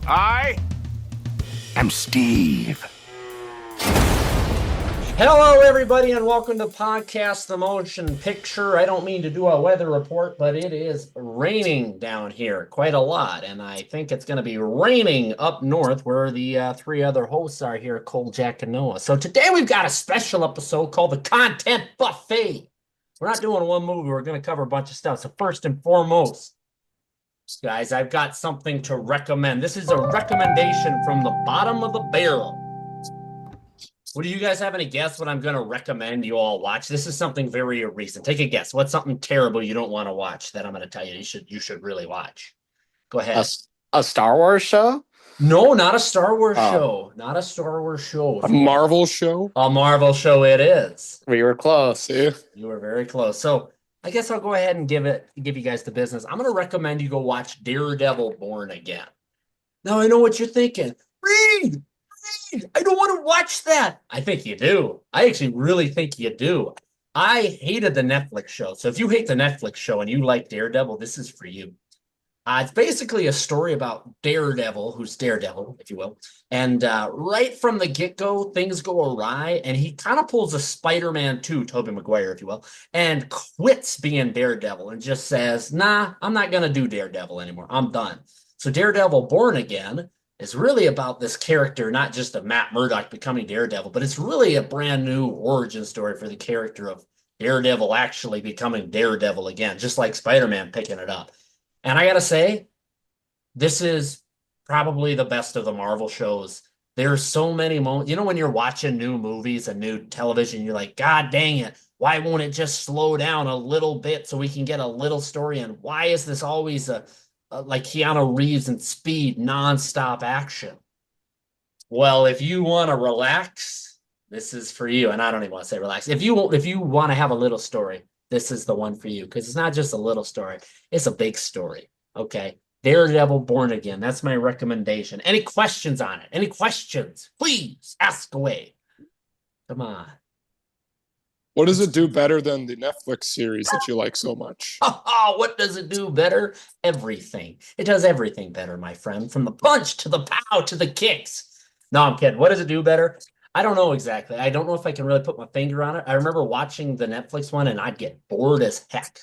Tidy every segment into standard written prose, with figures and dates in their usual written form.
I am Steve. Hello, everybody, and welcome to Podcast the Motion Picture. I don't mean to do a weather report, but it is raining down here quite a lot, and I think it's going to be raining up north where the three other hosts are here, Cole, Jack, and Noah. So today we've got a special episode called The Content Buffet. We're not doing one movie. We're going to cover a bunch of stuff. So first and foremost, guys, I've got something to recommend. This is a recommendation from the bottom of the barrel. Well, do you guys have any guess what I'm going to recommend you all watch? This is something very recent. Take a guess. What's something terrible you don't want to watch that I'm going to tell you you should really watch? Go ahead. A Star Wars show? No, not a Star Wars show. Not a Star Wars show. A Marvel show? A Marvel show it is. We were close. Yeah. You were very close. So I guess I'll go ahead and give you guys the business. I'm going to recommend you go watch Daredevil Born Again. Now I know what you're thinking. Reed! I don't want to watch that. I think you do. I actually really think you do. I hated the Netflix show. So if you hate the Netflix show and you like Daredevil, this is for you. It's basically a story about Daredevil, who's Daredevil, if you will. And right from the get-go, things go awry. And he kind of pulls a Spider-Man 2, Tobey Maguire, if you will, and quits being Daredevil and just says, nah, I'm not going to do Daredevil anymore. I'm done. So Daredevil Born Again is really about this character, not just of Matt Murdock becoming Daredevil, but it's really a brand new origin story for the character of Daredevil actually becoming Daredevil again, just like Spider-Man picking it up. And I got to say, this is probably the best of the Marvel shows. There's so many moments, when you're watching new movies and new television, you're like, God dang it, why won't it just slow down a little bit so we can get a little story? And why is this always like Keanu Reeves and Speed, nonstop action? Well, if you want to relax, this is for you. And I don't even want to say relax. If you want to have a little story, this is the one for you, because it's not just a little story. It's a big story. Okay. Daredevil Born Again. That's my recommendation. Any questions on it? Any questions? Please ask away. Come on. What does it do better than the Netflix series that you like so much? Oh, what does it do better? Everything. It does everything better, my friend. From the punch to the pow to the kicks. No, I'm kidding. What does it do better? I don't know exactly. I don't know if I can really put my finger on it. I remember watching the Netflix one and I'd get bored as heck.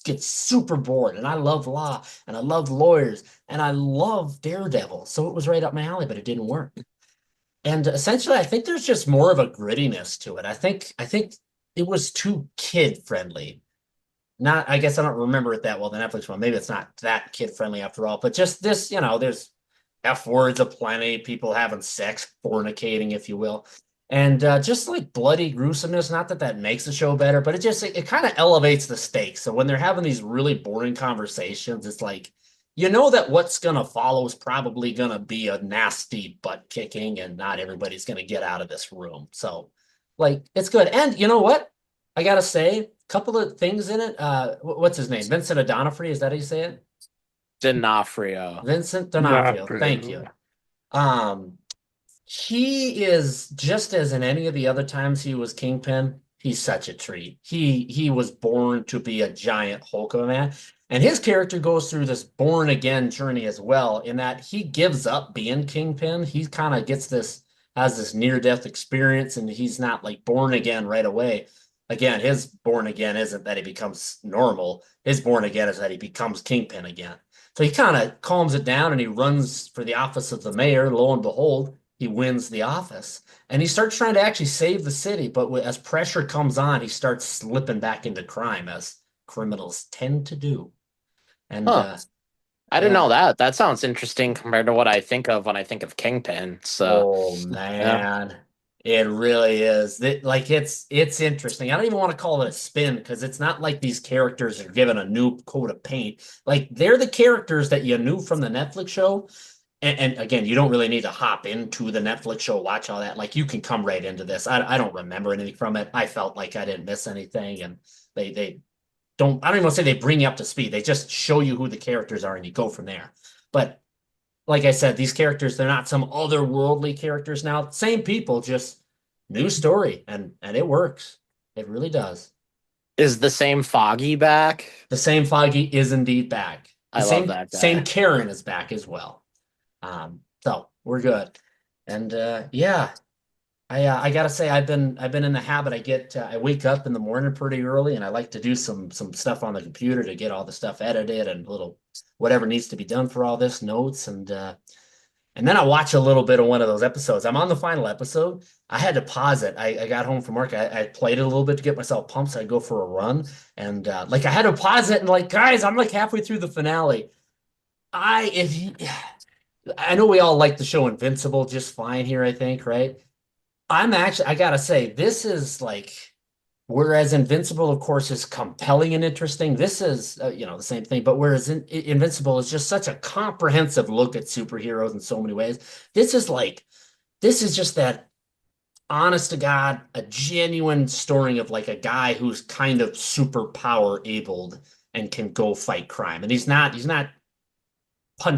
Get super bored. And I love law and I love lawyers and I love Daredevil. So it was right up my alley, but it didn't work. And essentially, I think there's just more of a grittiness to it. I think it was too kid friendly. I guess I don't remember it that well, the Netflix one. Maybe it's not that kid friendly after all, but just this, there's F words aplenty, people having sex, fornicating, if you will. And just like bloody gruesomeness, not that makes the show better, but it kind of elevates the stakes. So when they're having these really boring conversations, it's like, that what's going to follow is probably going to be a nasty butt kicking and not everybody's going to get out of this room. So it's good. And you know what? I got to say, a couple of things in it. What's his name? Vincent D'Onofrio. Is that how you say it? D'Onofrio. Vincent D'Onofrio. Thank you. He is, just as in any of the other times he was Kingpin, he's such a treat. He was born to be a giant Hulk of a man. And his character goes through this born again journey as well, in that he gives up being Kingpin. He kind of has this near-death experience, and he's not like born again right away. Again, his born again isn't that he becomes normal. His born again is that he becomes Kingpin again. So he kind of calms it down and he runs for the office of the mayor. Lo and behold, he wins the office. And he starts trying to actually save the city. But as pressure comes on, he starts slipping back into crime, as criminals tend to do. And I didn't know that. That sounds interesting compared to what I think of when I think of Kingpin. So, oh man, it really is. It's interesting. I don't even want to call it a spin, because it's not like these characters are given a new coat of paint. Like, they're the characters that you knew from the Netflix show. And again, you don't really need to hop into the Netflix show, watch all that. Like, you can come right into this. I don't remember anything from it. I felt like I didn't miss anything, and they don't. I don't even want to say they bring you up to speed. They just show you who the characters are, and you go from there. But like I said, these characters, they're not some otherworldly characters now. Same people, just new story, and it works. It really does. Is the same Foggy back? The same Foggy is indeed back. I love that guy. Same Karen is back as well. So we're good. And yeah, I gotta say I've been in the habit. I wake up in the morning pretty early, and I like to do some stuff on the computer to get all the stuff edited and little whatever needs to be done for all this notes and then I watch a little bit of one of those episodes. I'm on the final episode. I had to pause it. I got home from work. I played it a little bit to get myself pumped. So I'd go for a run. And like I had to pause it and like, guys, I'm like halfway through the finale. If you, I know we all like the show Invincible just fine here, I think, right? I gotta say, this is like, whereas Invincible, of course, is compelling and interesting. This is, the same thing. But whereas Invincible is just such a comprehensive look at superheroes in so many ways. This is like, this is just that honest to God, a genuine story of like a guy who's kind of superpower abled and can go fight crime. And he's not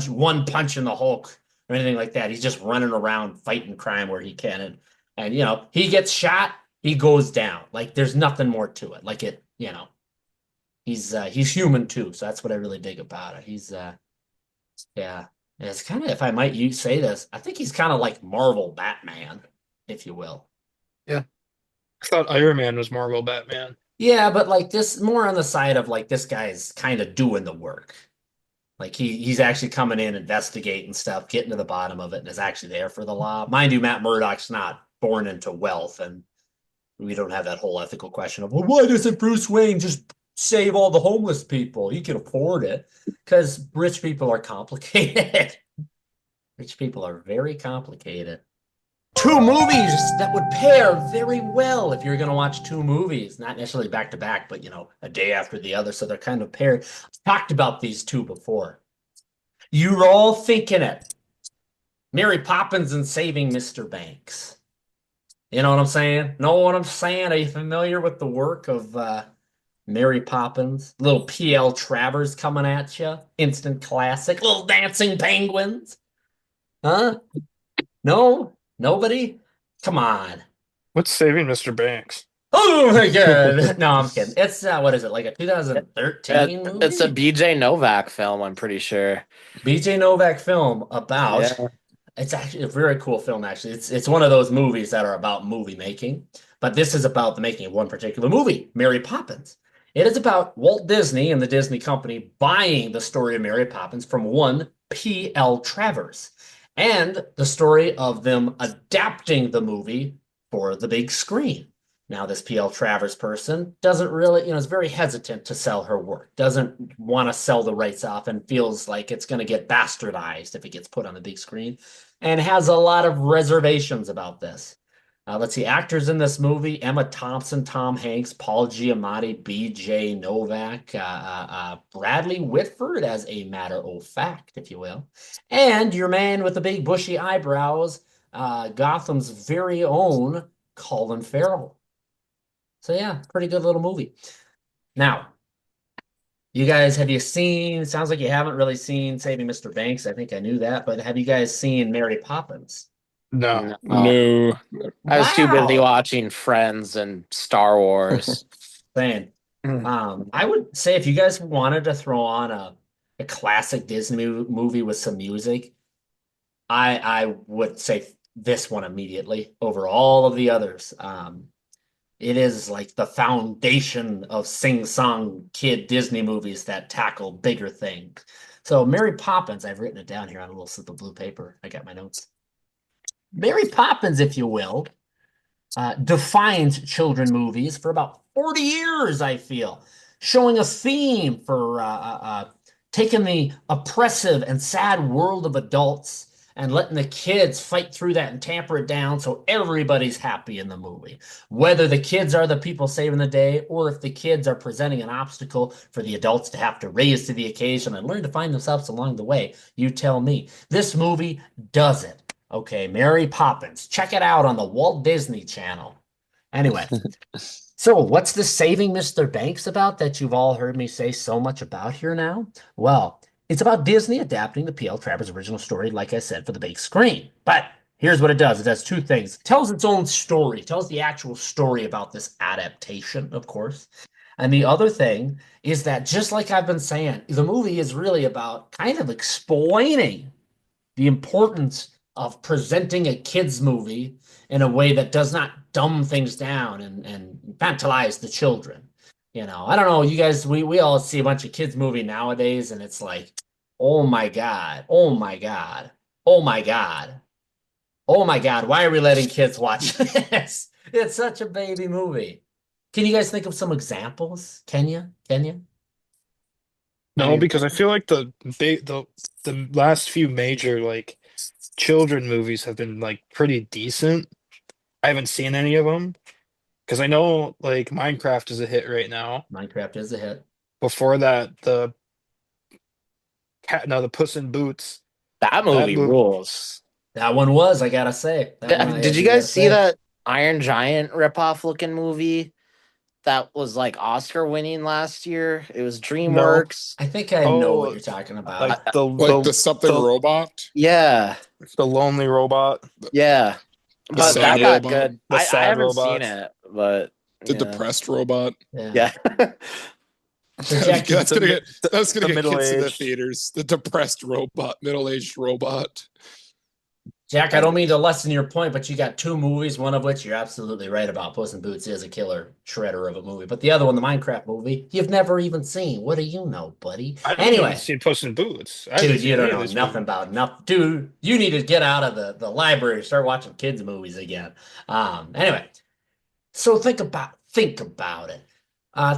one punch in the Hulk or anything like that. He's just running around fighting crime where he can. And he gets shot, he goes down. Like there's nothing more to it. Like he's human too. So that's what I really dig about it. Yeah. It's kind of, if I might say this, I think he's kind of like Marvel Batman, if you will. Yeah. I thought Iron Man was Marvel Batman. Yeah, but like this more on the side of like this guy's kind of doing the work. Like he's actually coming in, investigating stuff, getting to the bottom of it, and is actually there for the law. Mind you, Matt Murdock's not born into wealth, and we don't have that whole ethical question of, well, why doesn't Bruce Wayne just save all the homeless people? He can afford it. Because rich people are complicated. Rich people are very complicated. Two movies that would pair very well if you're going to watch two movies, not necessarily back to back, but a day after the other. So they're kind of paired. I've talked about these two before. You're all thinking it. Mary Poppins and Saving Mr. Banks. You know what I'm saying? Know what I'm saying? Are you familiar with the work of Mary Poppins? Little P.L. Travers coming at you. Instant classic. Little dancing penguins. Huh? No? Nobody? Come on. What's Saving Mr. Banks? Oh my God. No, I'm kidding. It's what is it, like a 2013 movie? It's a BJ Novak film, I'm pretty sure. BJ Novak film about Yeah. it's actually a very cool film, actually. It's one of those movies that are about movie making, but this is about the making of one particular movie, Mary Poppins. It is about Walt Disney and the Disney Company buying the story of Mary Poppins from one P.L. Travers, and the story of them adapting the movie for the big screen. Now, this P.L. Travers person doesn't really, is very hesitant to sell her work, doesn't want to sell the rights off, and feels like it's going to get bastardized if it gets put on the big screen, and has a lot of reservations about this. Let's see, actors in this movie: Emma Thompson, Tom Hanks, Paul Giamatti, B.J. Novak, Bradley Whitford, as a matter of fact, if you will, and your man with the big bushy eyebrows, Gotham's very own Colin Farrell. So yeah, pretty good little movie. Now, you guys, have you seen, it sounds like you haven't really seen Saving Mr. Banks. I think I knew that, but have you guys seen Mary Poppins? No. No. I was too busy Wow. watching Friends and Star Wars. Saying, I would say if you guys wanted to throw on a classic Disney movie with some music, I would say this one immediately over all of the others. It is like the foundation of sing-song kid Disney movies that tackle bigger things. So Mary Poppins, I've written it down here on a little slip of blue paper. I got my notes. Mary Poppins, if you will, defines children movies for about 40 years, I feel, showing a theme for taking the oppressive and sad world of adults and letting the kids fight through that and tamper it down so everybody's happy in the movie. Whether the kids are the people saving the day or if the kids are presenting an obstacle for the adults to have to raise to the occasion and learn to find themselves along the way, you tell me. This movie does it. Okay, Mary Poppins. Check it out on the Walt Disney Channel. Anyway, so what's the Saving Mr. Banks about that you've all heard me say so much about here now? Well, it's about Disney adapting the P.L. Travers original story, like I said, for the big screen. But here's what it does. It does two things. It tells its own story. It tells the actual story about this adaptation, of course. And the other thing is that, just like I've been saying, the movie is really about kind of explaining the importance of presenting a kids movie in a way that does not dumb things down and infantilize the children. You know, I don't know, you guys, we all see a bunch of kids movie nowadays, and it's like, oh my God, oh my God, oh my God, oh my God, why are we letting kids watch this? It's such a baby movie. Can you guys think of some examples? Can you? Can you? No, Any- because I feel like the last few major like children movies have been like pretty decent. I haven't seen any of them because I know like Minecraft is a hit right now. Minecraft is a hit. Before that, the Puss in Boots. That That movie movie, rules. That one was, I gotta say. That one I Did you do gotta guys see say. that Iron Giant ripoff looking movie that was like Oscar winning last year? It was no. DreamWorks. I think I know what Oh, you're talking about. like the Like the something the robot, Yeah, the lonely robot, yeah. the But sad that got robot, good. the I sad haven't seen robots, it, but the yeah. depressed robot. Yeah. Yeah. So Jack, That's gonna get the kids to the middle-aged. theaters. The depressed robot, middle-aged robot. I don't mean to lessen your point, but you got two movies, one of which you're absolutely right about. Puss in Boots is a killer shredder of a movie. But the other one, the Minecraft movie, you've never even seen. What do you know, buddy? I haven't even Anyway, seen Puss in Boots. I haven't dude, you seen don't any of know these nothing movies. about nothing. Dude, you need to get out of the library and start watching kids' movies again. Anyway, so think about it.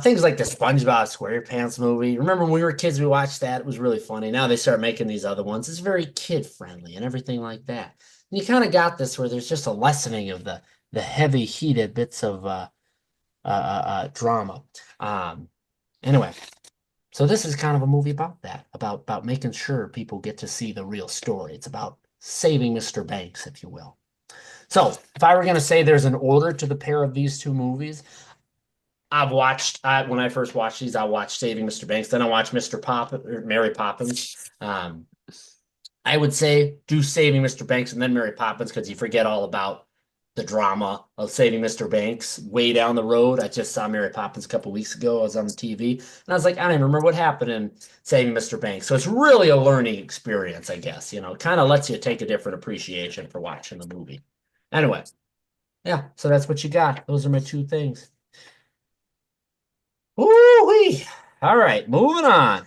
Things like the SpongeBob SquarePants movie. Remember when we were kids, we watched that. It was really funny. Now they start making these other ones. It's very kid friendly and everything like that. And you kind of got this where there's just a lessening of the heavy heated bits of drama. Um, anyway, so this is kind of a movie about that, about making sure people get to see the real story. It's about saving Mr. Banks, if you will. So if I were going to say there's an order to the pair of these two movies, I've watched when I first watched these, I watched Saving Mr. Banks, then I watched Mr. Poppins or Mary Poppins. I would say do Saving Mr. Banks and then Mary Poppins because you forget all about the drama of Saving Mr. Banks way down the road. I just saw Mary Poppins a couple weeks ago. I was on the TV and I was like, I don't even remember what happened in Saving Mr. Banks. So it's really a learning experience, I guess. You know, it kind of lets you take a different appreciation for watching the movie. Anyway, yeah, so that's what you got. Those are my two things. Ooh-wee. All right, moving on.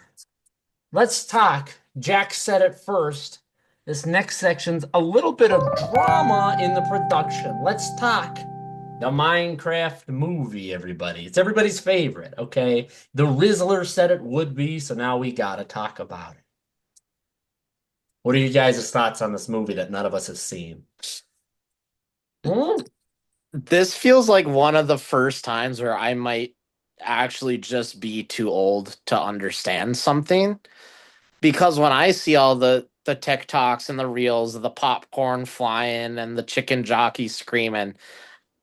Let's talk. Jack said it first. This next section's a little bit of drama in the production. Let's talk the Minecraft movie, everybody. It's everybody's favorite, okay? The Rizzler said it would be, so now we gotta talk about it. What are you guys' thoughts on this movie that none of us have seen? Hmm? This feels like one of the first times where I might actually just be too old to understand something. Because when I see all the TikToks and the reels of the popcorn flying and the chicken jockey screaming,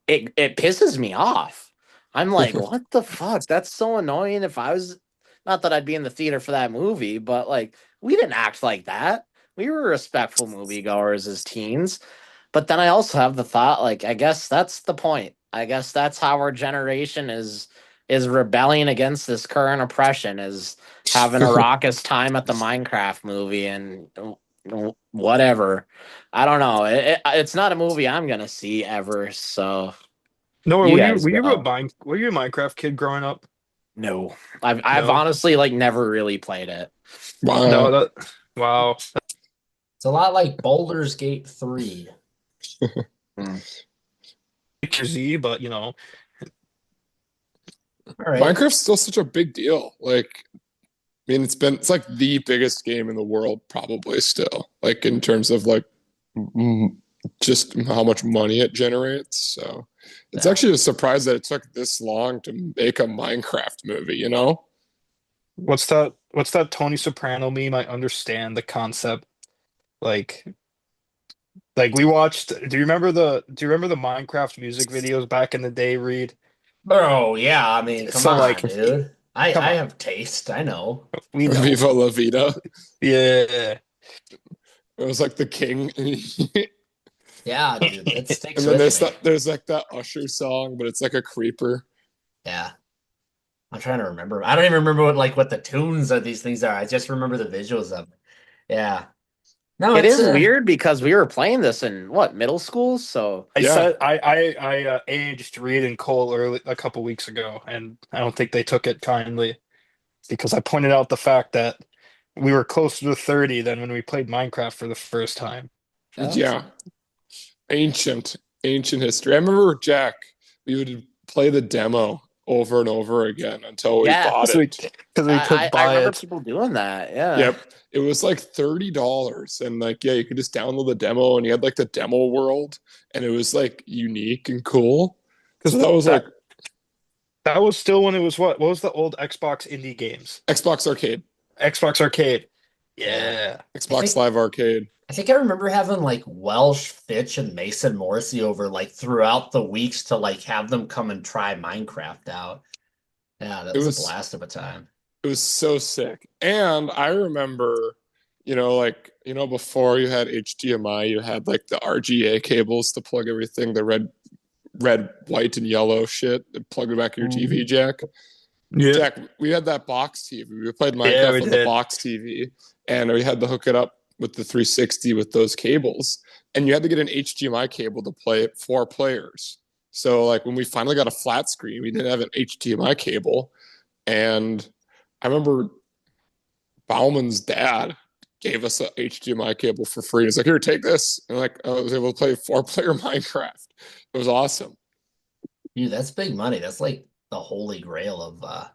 it pisses me off. I'm like, what the fuck? That's so annoying. If I was, not that I'd be in the theater for that movie, but like we didn't act like that. We were respectful moviegoers as teens. But then I also have the thought, like, I guess that's the point. I guess that's how our generation is rebelling against this current oppression, is having a raucous time at the Minecraft movie and whatever. I don't know. It's not a movie I'm gonna see ever. So No, you guys go. were you a Minecraft kid growing up? No, I've No. honestly like never really played it. No, Wow. wow. It's a lot like Baldur's Gate 3. Hmm. Picture Z, but you know, All right. Minecraft's still such a big deal. Like, I mean, it's like the biggest game in the world, probably still. Like in terms of like just how much money it generates. So it's Yeah. actually a surprise that it took this long to make a Minecraft movie. You know? what's that Tony Soprano meme? I understand the concept. Like we watched, do you remember the Minecraft music videos back in the day, Reed? Oh, yeah. I mean, come So on, like dude. come I on. have taste. I know. We know. Viva La Vida. Yeah. It was like the king. Yeah, dude. It sticks And then with me. there's like that Usher song, but it's like a creeper. Yeah. I'm trying to remember. I don't even remember what the tunes of these things are. I just remember the visuals of it. Yeah. No, It it's is weird because we were playing this in what, middle school? So I Yeah. said I aged Reed and Cole early a couple weeks ago, and I don't think they took it kindly because I pointed out the fact that we were closer to 30 than when we played Minecraft for the first time. Yeah. Ancient, ancient history. I remember Jack, we would play the demo over and over again until we yeah, bought So it. because we could I buy remember it. people doing that. Yeah. Yep. It was like $30. And like, yeah, you could just download the demo and you had like the demo world and it was like unique and cool. So that was like That was still when it was what? What was the old Xbox indie games? Xbox Arcade, Xbox Arcade. yeah. Yeah. I Xbox think Live Arcade. I think I remember having like Welsh, Fitch, and Mason Morrissey over like throughout the weeks to like have them come and try Minecraft out. Yeah, that It was a was blast of a time. it was so sick. And I remember, like, before you had HDMI, you had like the RGA cables to plug everything, the red, white, and yellow shit, and plug it back in your TV jack. Yeah. Jack, we had that box TV. We played Yeah, we Minecraft on the did. box TV, and we had to hook it up with the 360 with those cables. And you had to get an HDMI cable to play it 4 players. So, like, when we finally got a flat screen, we didn't have an HDMI cable. And I remember Bauman's dad gave us a HDMI cable for free. He's like, "Here, take this." And like, I was able to play 4-player Minecraft. It was awesome. Dude, that's big money. That's like the holy grail of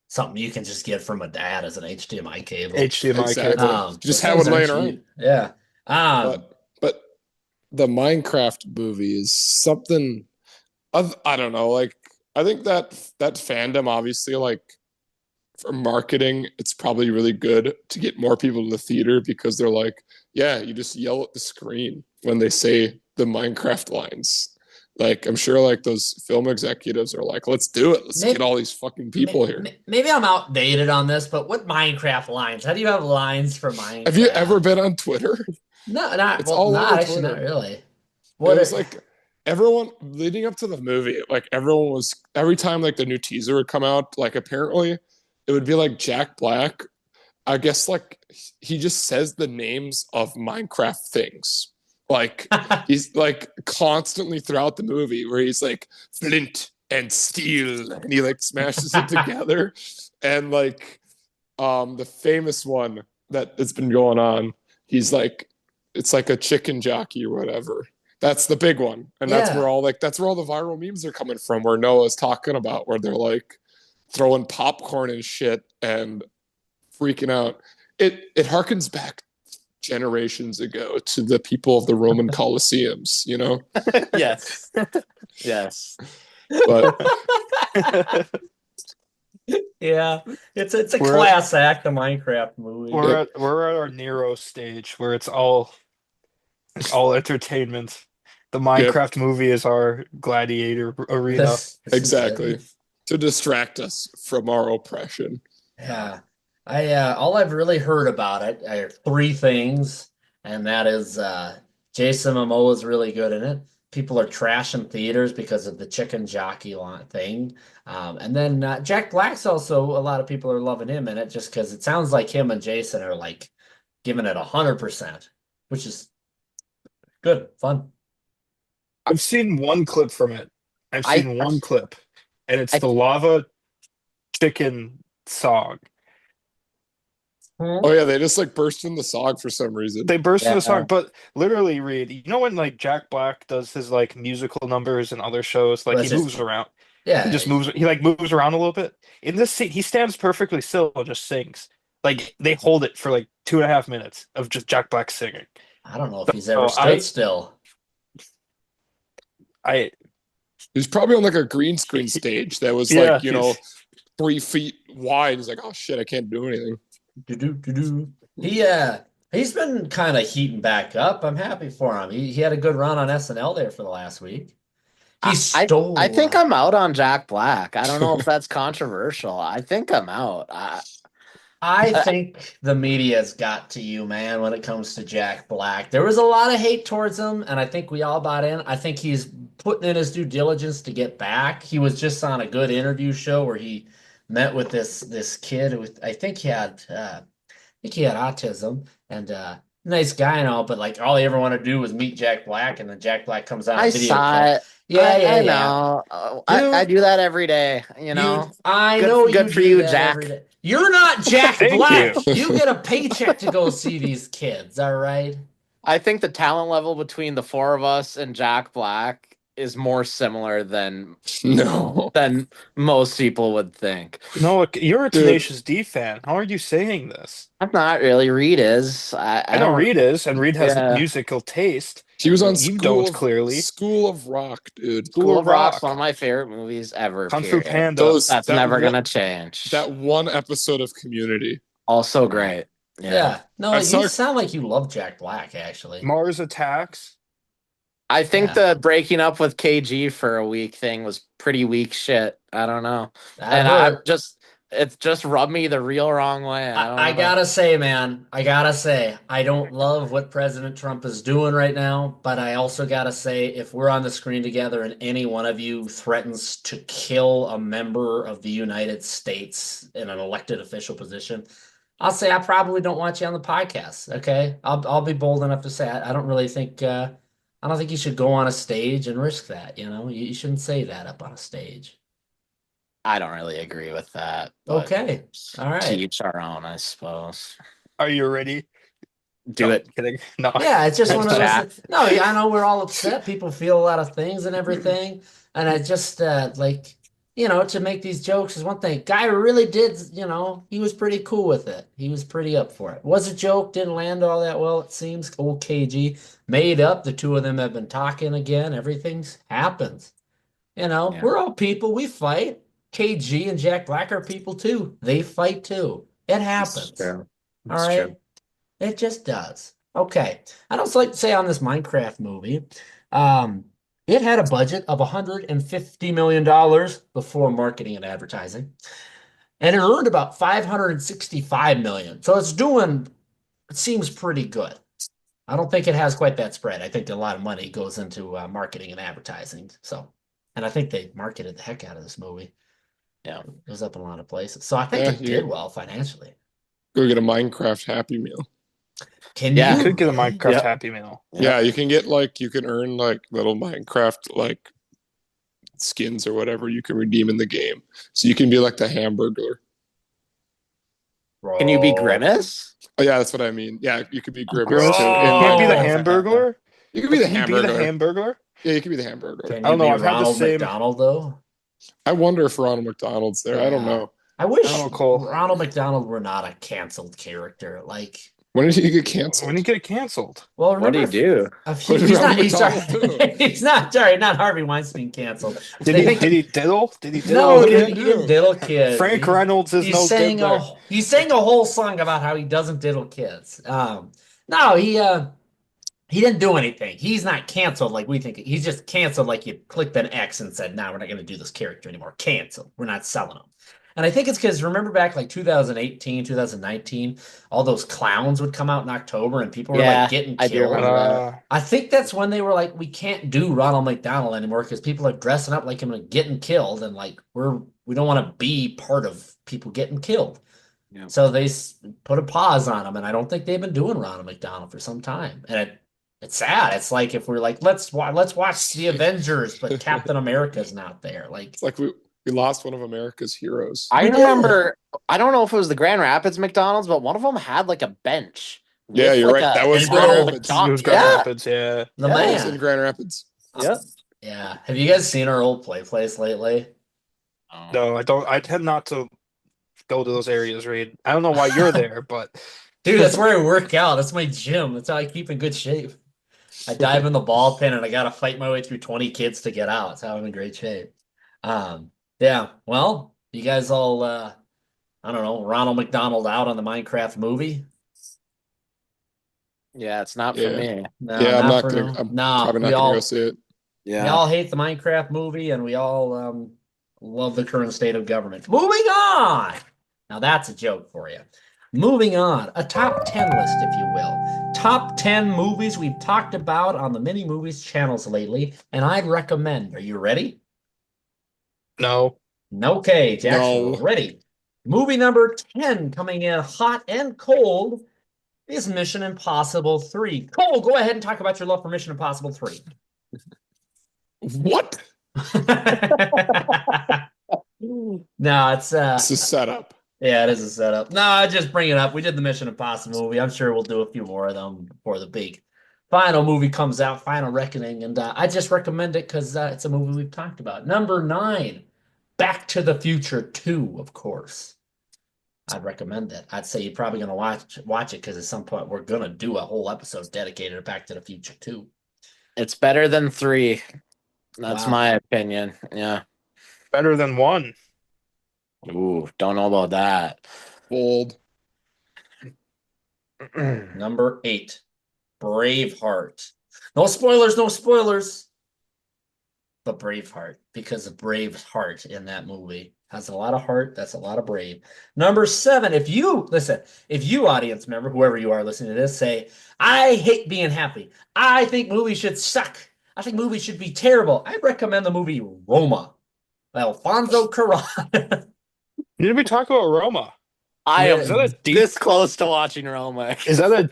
something you can just get from a dad as an HDMI cable. HDMI Exactly. cable. Just those have things one laying aren't around. cheap. Yeah. But the Minecraft movie is something I don't know. Like, I think that fandom, obviously, like, for marketing, it's probably really good to get more people to the theater because they're like, yeah, you just yell at the screen when they say the Minecraft lines. Like, I'm sure like those film executives are like, let's do it. Let's get all these fucking people here. Maybe I'm outdated on this, but what Minecraft lines? How do you have lines for Minecraft? Have you ever been on Twitter? No, It's all over actually, Twitter. not really. It What was like everyone leading up to the movie, like everyone was every time like the new teaser would come out, like apparently it would be like Jack Black. I guess like he just says the names of Minecraft things. Like he's like constantly throughout the movie where he's like flint and steel and he like smashes it together. And like the famous one that has been going on, he's like it's like a chicken jockey or whatever. That's the big one. And that's Yeah. where all the viral memes are coming from, where Noah's talking about where they're like throwing popcorn and shit and freaking out. It harkens back generations ago to the people of the Roman Colosseums, Yes. Yes. But Yeah, it's a We're- class act, the Minecraft movie. We're at our Nero stage where it's all entertainment. The Minecraft movie is our gladiator arena. This is exactly. it. To distract us from our oppression. Yeah. All I've really heard about it are 3 things, and that is Jason Momoa is really good in it. People are trashing theaters because of the chicken jockey thing. And then Jack Black's also, a lot of people are loving him in it just because it sounds like him and Jason are like giving it 100%, which is good, fun. I've seen one clip from it. I've I- seen one clip, and it's I- the lava chicken song. Oh yeah, they just like burst in the song for some reason. They burst into Yeah. the song, but literally, Reed, you know when like Jack Black does his like musical numbers and other shows, like Well, he it's just- moves around. Yeah. He just moves. He like moves around a little bit. In this scene, he stands perfectly still and just sings. Like they hold it for like 2.5 minutes of just Jack Black singing. I don't know if he's ever Oh, stood still. He's probably on like a green screen stage that was Yeah, like, 3 feet wide. He's like, oh shit, I can't do anything. Do-do-do-do. He's been kind of heating back up. I'm happy for him. He had a good run on SNL there for the last week. He stole. I think I'm out on Jack Black. I don't know if that's controversial. I think I'm out. I think the media's got to you, man, when it comes to Jack Black. There was a lot of hate towards him, and I think we all bought in. I think he's putting in his due diligence to get back. He was just on a good interview show where he met with this kid who I think he had autism, and nice guy and all, but like all he ever wanted to do was meet Jack Black, and then Jack Black comes out I of video saw clip. it. Yeah, I yeah. know. I Dude, do that every day. You know. I Good know you good for do you, that every Jack. day. You're not Jack Thank you. Black. You get a paycheck to go see these kids, all right? I think the talent level between the four of us and Jack Black is more similar No, than most people would think. No, look, you're a dude. Tenacious D fan. How are you saying this? I'm not really. Reed is. I I know don't. Reed is, and Reed has Yeah. musical taste. He was on You don't clearly. School of Rock, dude. School of Rock's Rock, one of my favorite movies ever. Kung Fu Period. Panda. That's never gonna change. That one episode of Community. Also great. Yeah. No, I you saw- sound like you love Jack Black, actually. Mars Attacks. I think Yeah. the breaking up with KG for a week thing was pretty weak shit. I don't know. That And hurt. it's just rubbed me the real wrong way. I don't I know. gotta say, man, I don't love what President Trump is doing right now, but I also gotta say, if we're on the screen together and any one of you threatens to kill a member of the United States in an elected official position, I'll say I probably don't want you on the podcast. Okay, I'll be bold enough to say I don't really think I don't think you should go on a stage and risk that. You know, you shouldn't say that up on a stage. I don't really agree with that. But Okay, all to right. each our own, I suppose. Are you ready? Do No, it. Kidding. No. Yeah, it's just one of Jack. those. No, I know we're all upset. People feel a lot of things and everything, and I just like to make these jokes is one thing. Guy really did, he was pretty cool with it. He was pretty up for it. Was a joke, didn't land all that well. It seems old KG made up. The two of them have been talking again. Everything's happens. Yeah. We're all people. We fight. KG and Jack Black are people too. They fight too. It happens. True. All It's right. true. It just does. Okay. I'd also like to say on this Minecraft movie, it had a budget of $150 million before marketing and advertising, and it earned about 565 million. So it seems pretty good. I don't think it has quite that spread. I think a lot of money goes into marketing and advertising. And I think they marketed the heck out of this movie. Yeah. It was up in a lot of places. So I think Yeah, it did well financially. Go get a Minecraft Happy Meal. Can Yeah. you You could get a really? Minecraft Yep. Happy Meal. Yeah, you can get you can earn little Minecraft skins or whatever you can redeem in the game. So you can be like the Hamburglar. Can you be Bro. Grimace? Oh yeah, that's what I mean. Yeah, you could be Grimace Grimace? too. You Oh. can't be the Oh. Hamburglar? You could be the Can you be the Hamburglar. Hamburglar? Yeah, you could be the Hamburglar. Can I you don't know, be I've had the Ronald same- McDonald though? I wonder if Ronald McDonald's there. I don't Yeah. know. I wish I don't know, Cole. Ronald McDonald were not a canceled character. When did he get canceled? When you get canceled? Well, What do you remember do? What did he's not. Ronald He's sorry. McDonald He's not. Sorry, not Harvey Weinstein canceled. Did They he think- did he diddle? Did he diddle? No, what he did he didn't do? diddle kids. Frank Reynolds is no sang diddler. he sang a whole song about how he doesn't diddle kids. No, he didn't do anything. He's not canceled like we think. He's just canceled like you clicked an X and said, "No, we're not going to do this character anymore. Canceled. We're not selling him." And I think it's because remember back 2018, 2019, all those clowns would come out in October and people were getting I do killed. remember that. I think that's when they were like, we can't do Ronald McDonald anymore because people are dressing up like him and getting killed, and we don't want to be part of people getting killed. Yeah. So they put a pause on him, and I don't think they've been doing Ronald McDonald for some time. And it's sad. It's like if we're like, let's watch the Avengers, but Captain America's not there. It's like we lost one of America's heroes. I We did. remember. I don't know if it was the Grand Rapids McDonald's, but one of them had a bench. Yeah, with, you're right. That was Grand Ronald Rapids. It was McDonald. Grand Yeah. Rapids, yeah. The Yeah, That was in man. Grand Rapids. Yeah. Yeah. Have you guys seen our old play place lately? No, I don't. I tend not to go to those areas, Reed. I don't know why you're there, but Dude, that's where I work out. That's my gym. That's how I keep in good shape. I dive in the ball pin and I gotta fight my way through 20 kids to get out. That's how I'm in great shape. Yeah. Well, you guys all I don't know, Ronald McDonald out on the Minecraft movie? Yeah, it's not for Yeah. me. No, Yeah, I'm not for gonna. no. I'm No, probably not we gonna all go see it. we all hate the Minecraft movie and we all love the current state of government. Moving on. Now that's a joke for you. Moving on, a top 10 list, if you will. Top 10 movies we've talked about on the Minne Movies channels lately, and I'd recommend. Are you ready? no. Okay, Jackson, No. ready. Movie number 10 coming in hot and cold is Mission Impossible 3. Cole, go ahead and talk about your love for Mission Impossible 3. What? No, it's It's a setup. yeah, it is a setup. No, I just bring it up. We did the Mission Impossible movie. I'm sure we'll do a few more of them before the big final movie comes out, Final Reckoning, and I just recommend it because it's a movie we've talked about. Number 9, Back to the Future 2, of course. I'd recommend it. I'd say you're probably gonna watch it because at some point we're gonna do a whole episode dedicated to Back to the Future 2. It's better than 3. That's Wow. my opinion. Yeah. Better than 1. Ooh, don't know about that. Bold. Number 8, Braveheart. No spoilers, no spoilers. But Braveheart, because of Braveheart in that movie has a lot of heart. That's a lot of brave. Number 7, if you audience member, whoever you are listening to this, say, I hate being happy. I think movies should suck. I think movies should be terrible. I recommend the movie Roma by Alfonso Cuarón. Did we talk about Roma? I Is am that a deep- this close to watching Roma. Is that a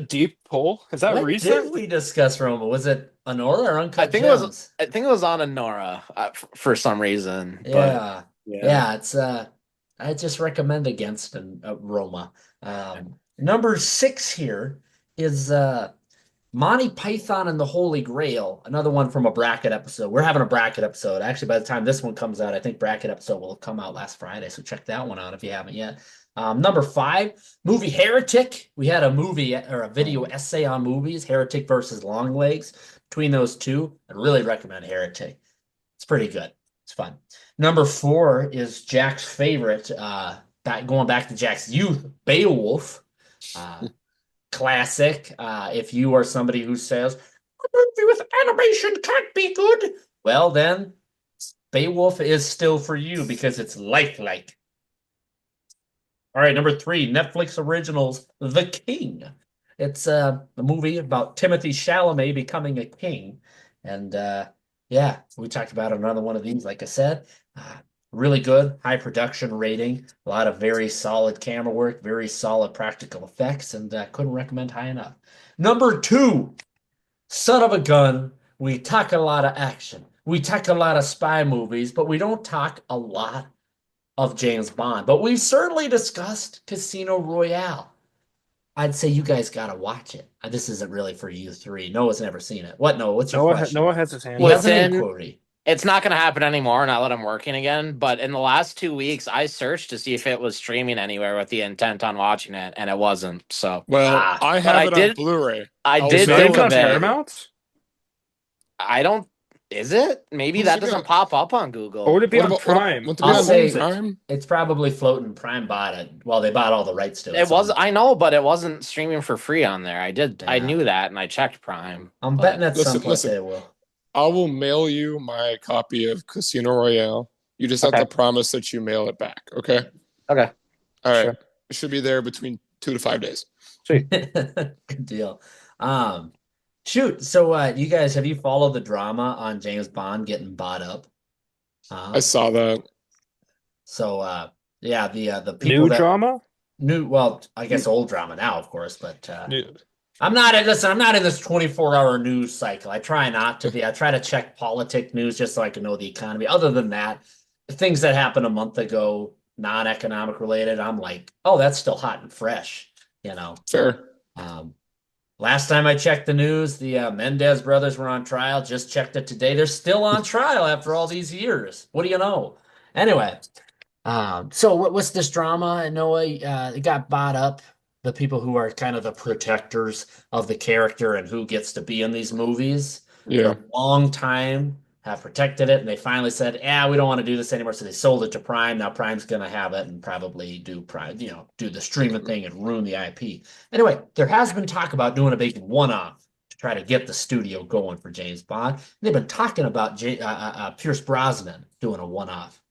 deep pull? Is that When recent? did we discuss Roma? Was it Honora or Uncut I think Gems? it was on Honora for some reason. Yeah. But, Yeah, it's I just recommend against Roma. Number 6 here is Monty Python and the Holy Grail, another one from a bracket episode. We're having a bracket episode. Actually, by the time this one comes out, I think bracket episode will have come out last Friday. So check that one out if you haven't yet. Number 5, movie Heretic. We had a movie or a video essay on movies, Heretic versus Longlegs. Between those two, I'd really recommend Heretic. It's pretty good. It's fun. Number 4 is Jack's favorite, going back to Jack's youth, Beowulf. Classic. If you are somebody who says, a movie with animation can't be good, well then, Beowulf is still for you because it's lifelike. All right, number 3, Netflix originals, The King. It's a movie about Timothy Chalamet becoming a king. And yeah, we talked about another one of these, like I said. Really good, high production rating, a lot of very solid camera work, very solid practical effects, and couldn't recommend high enough. Number 2, Son of a Gun. We talk a lot of action. We talk a lot of spy movies, but we don't talk a lot of James Bond. But we've certainly discussed Casino Royale. I'd say you guys got to watch it. This isn't really for you 3. Noah's never seen it. What, Noah? What's your question? Noah has his hand He up. has an inquiry. It's not going to happen anymore now that I'm working again. But in the last 2 weeks, I searched to see if it was streaming anywhere with the intent on watching it, and it wasn't. So, Well, I have it on did- Blu-ray. I I'll did say think it. of it. Paramount? I don't. Is it? Maybe Who's that it doesn't gonna- pop up on Google. Or would it be What on about- Prime? Wouldn't it I'll be on say- Prime? It's probably floating. Prime bought it. Well, they bought all the rights to it. It so was. I know, but it wasn't streaming for free on there. I Yeah. knew that, and I checked Prime. I'm but- betting at some Listen, point listen. they will. I will mail you my copy of Casino Royale. You just have Okay. to promise that you mail it back, okay? Okay. All right. Sure. It should be there between 2 to 5 days. Good deal. Shoot. So, you guys, have you followed the drama on James Bond getting bought up? I saw that. So, yeah, the people New that drama? well, I guess old drama now, of course, but New. I'm not in this 24-hour news cycle. I try not to be. I try to check politic news just so I can know the economy. Other than that, things that happened a month ago, non-economic related, I'm like, oh, that's still hot and fresh, you know. Fair. Last time I checked the news, the Mendez brothers were on trial. Just checked it today. They're still on trial after all these years. What do you know? Anyway, so what's this drama? I know it got bought up. The people who are kind of the protectors of the character and who gets to be in these movies Yeah. for a long time have protected it, and they finally said, we don't want to do this anymore. So they sold it to Prime. Now Prime's going to have it and probably do Prime, do the streaming thing and ruin the IP. Anyway, there has been talk about doing a big one-off to try to get the studio going for James Bond. They've been talking about Pierce Brosnan doing a one-off.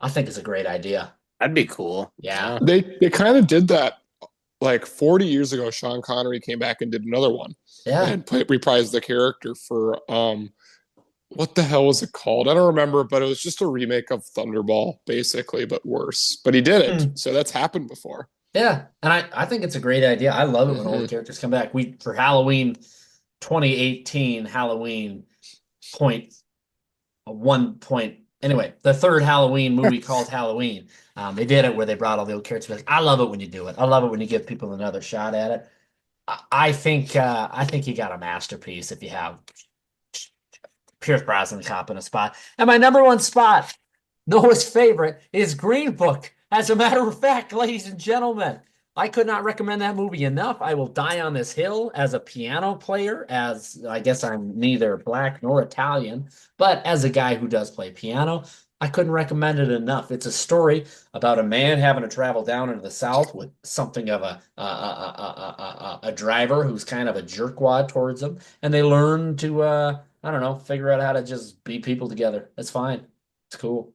I think it's a great idea. That'd be cool. Yeah. They kind of did that like 40 years ago. Sean Connery came back and did another one Yeah. and reprised the character for what the hell was it called? I don't remember, but it was just a remake of Thunderball, basically, but worse. But he did it, so that's happened before. Yeah, and I think it's a great idea. I love it when old characters come back. We for Halloween 2018 Halloween point one point anyway, the third Halloween movie called Halloween. They did it where they brought all the old characters back. I love it when you do it. I love it when you give people another shot at it. I think you got a masterpiece if you have Pierce Brosnan cop in a spot. And my number one spot, Noah's favorite, is Green Book. As a matter of fact, ladies and gentlemen, I could not recommend that movie enough. I will die on this hill as a piano player, as I guess I'm neither black nor Italian, but as a guy who does play piano, I couldn't recommend it enough. It's a story about a man having to travel down into the South with something of a driver who's kind of a jerkwad towards him, and they learn to I don't know, figure out how to just beat people together. It's fine. It's cool.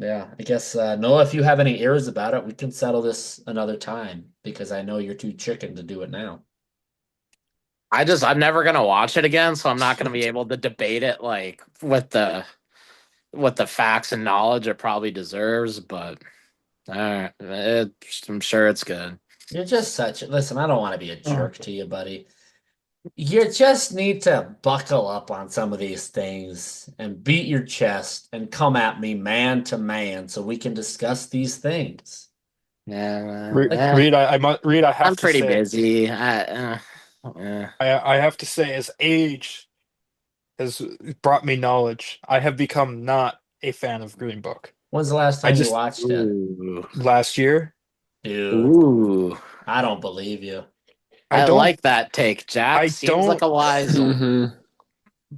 Yeah, I guess Noah, if you have any ears about it, we can settle this another time because I know you're too chicken to do it now. I'm never gonna watch it again, so I'm not gonna be able to debate it like with the facts and knowledge it probably deserves. But I'm sure it's good. You're just such. Listen, I don't want to be a jerk to you, buddy. You just need to buckle up on some of these things and beat your chest and come at me man to man so we can discuss these things. Yeah, Reed, I have I'm to pretty say, busy. I have to say, as age has brought me knowledge, I have become not a fan of Green Book. When's the last I time you just watched it? Ooh. last year. Dude, Ooh. I don't believe you. I don't like that take, Jack. I Seems like a don't- wise one.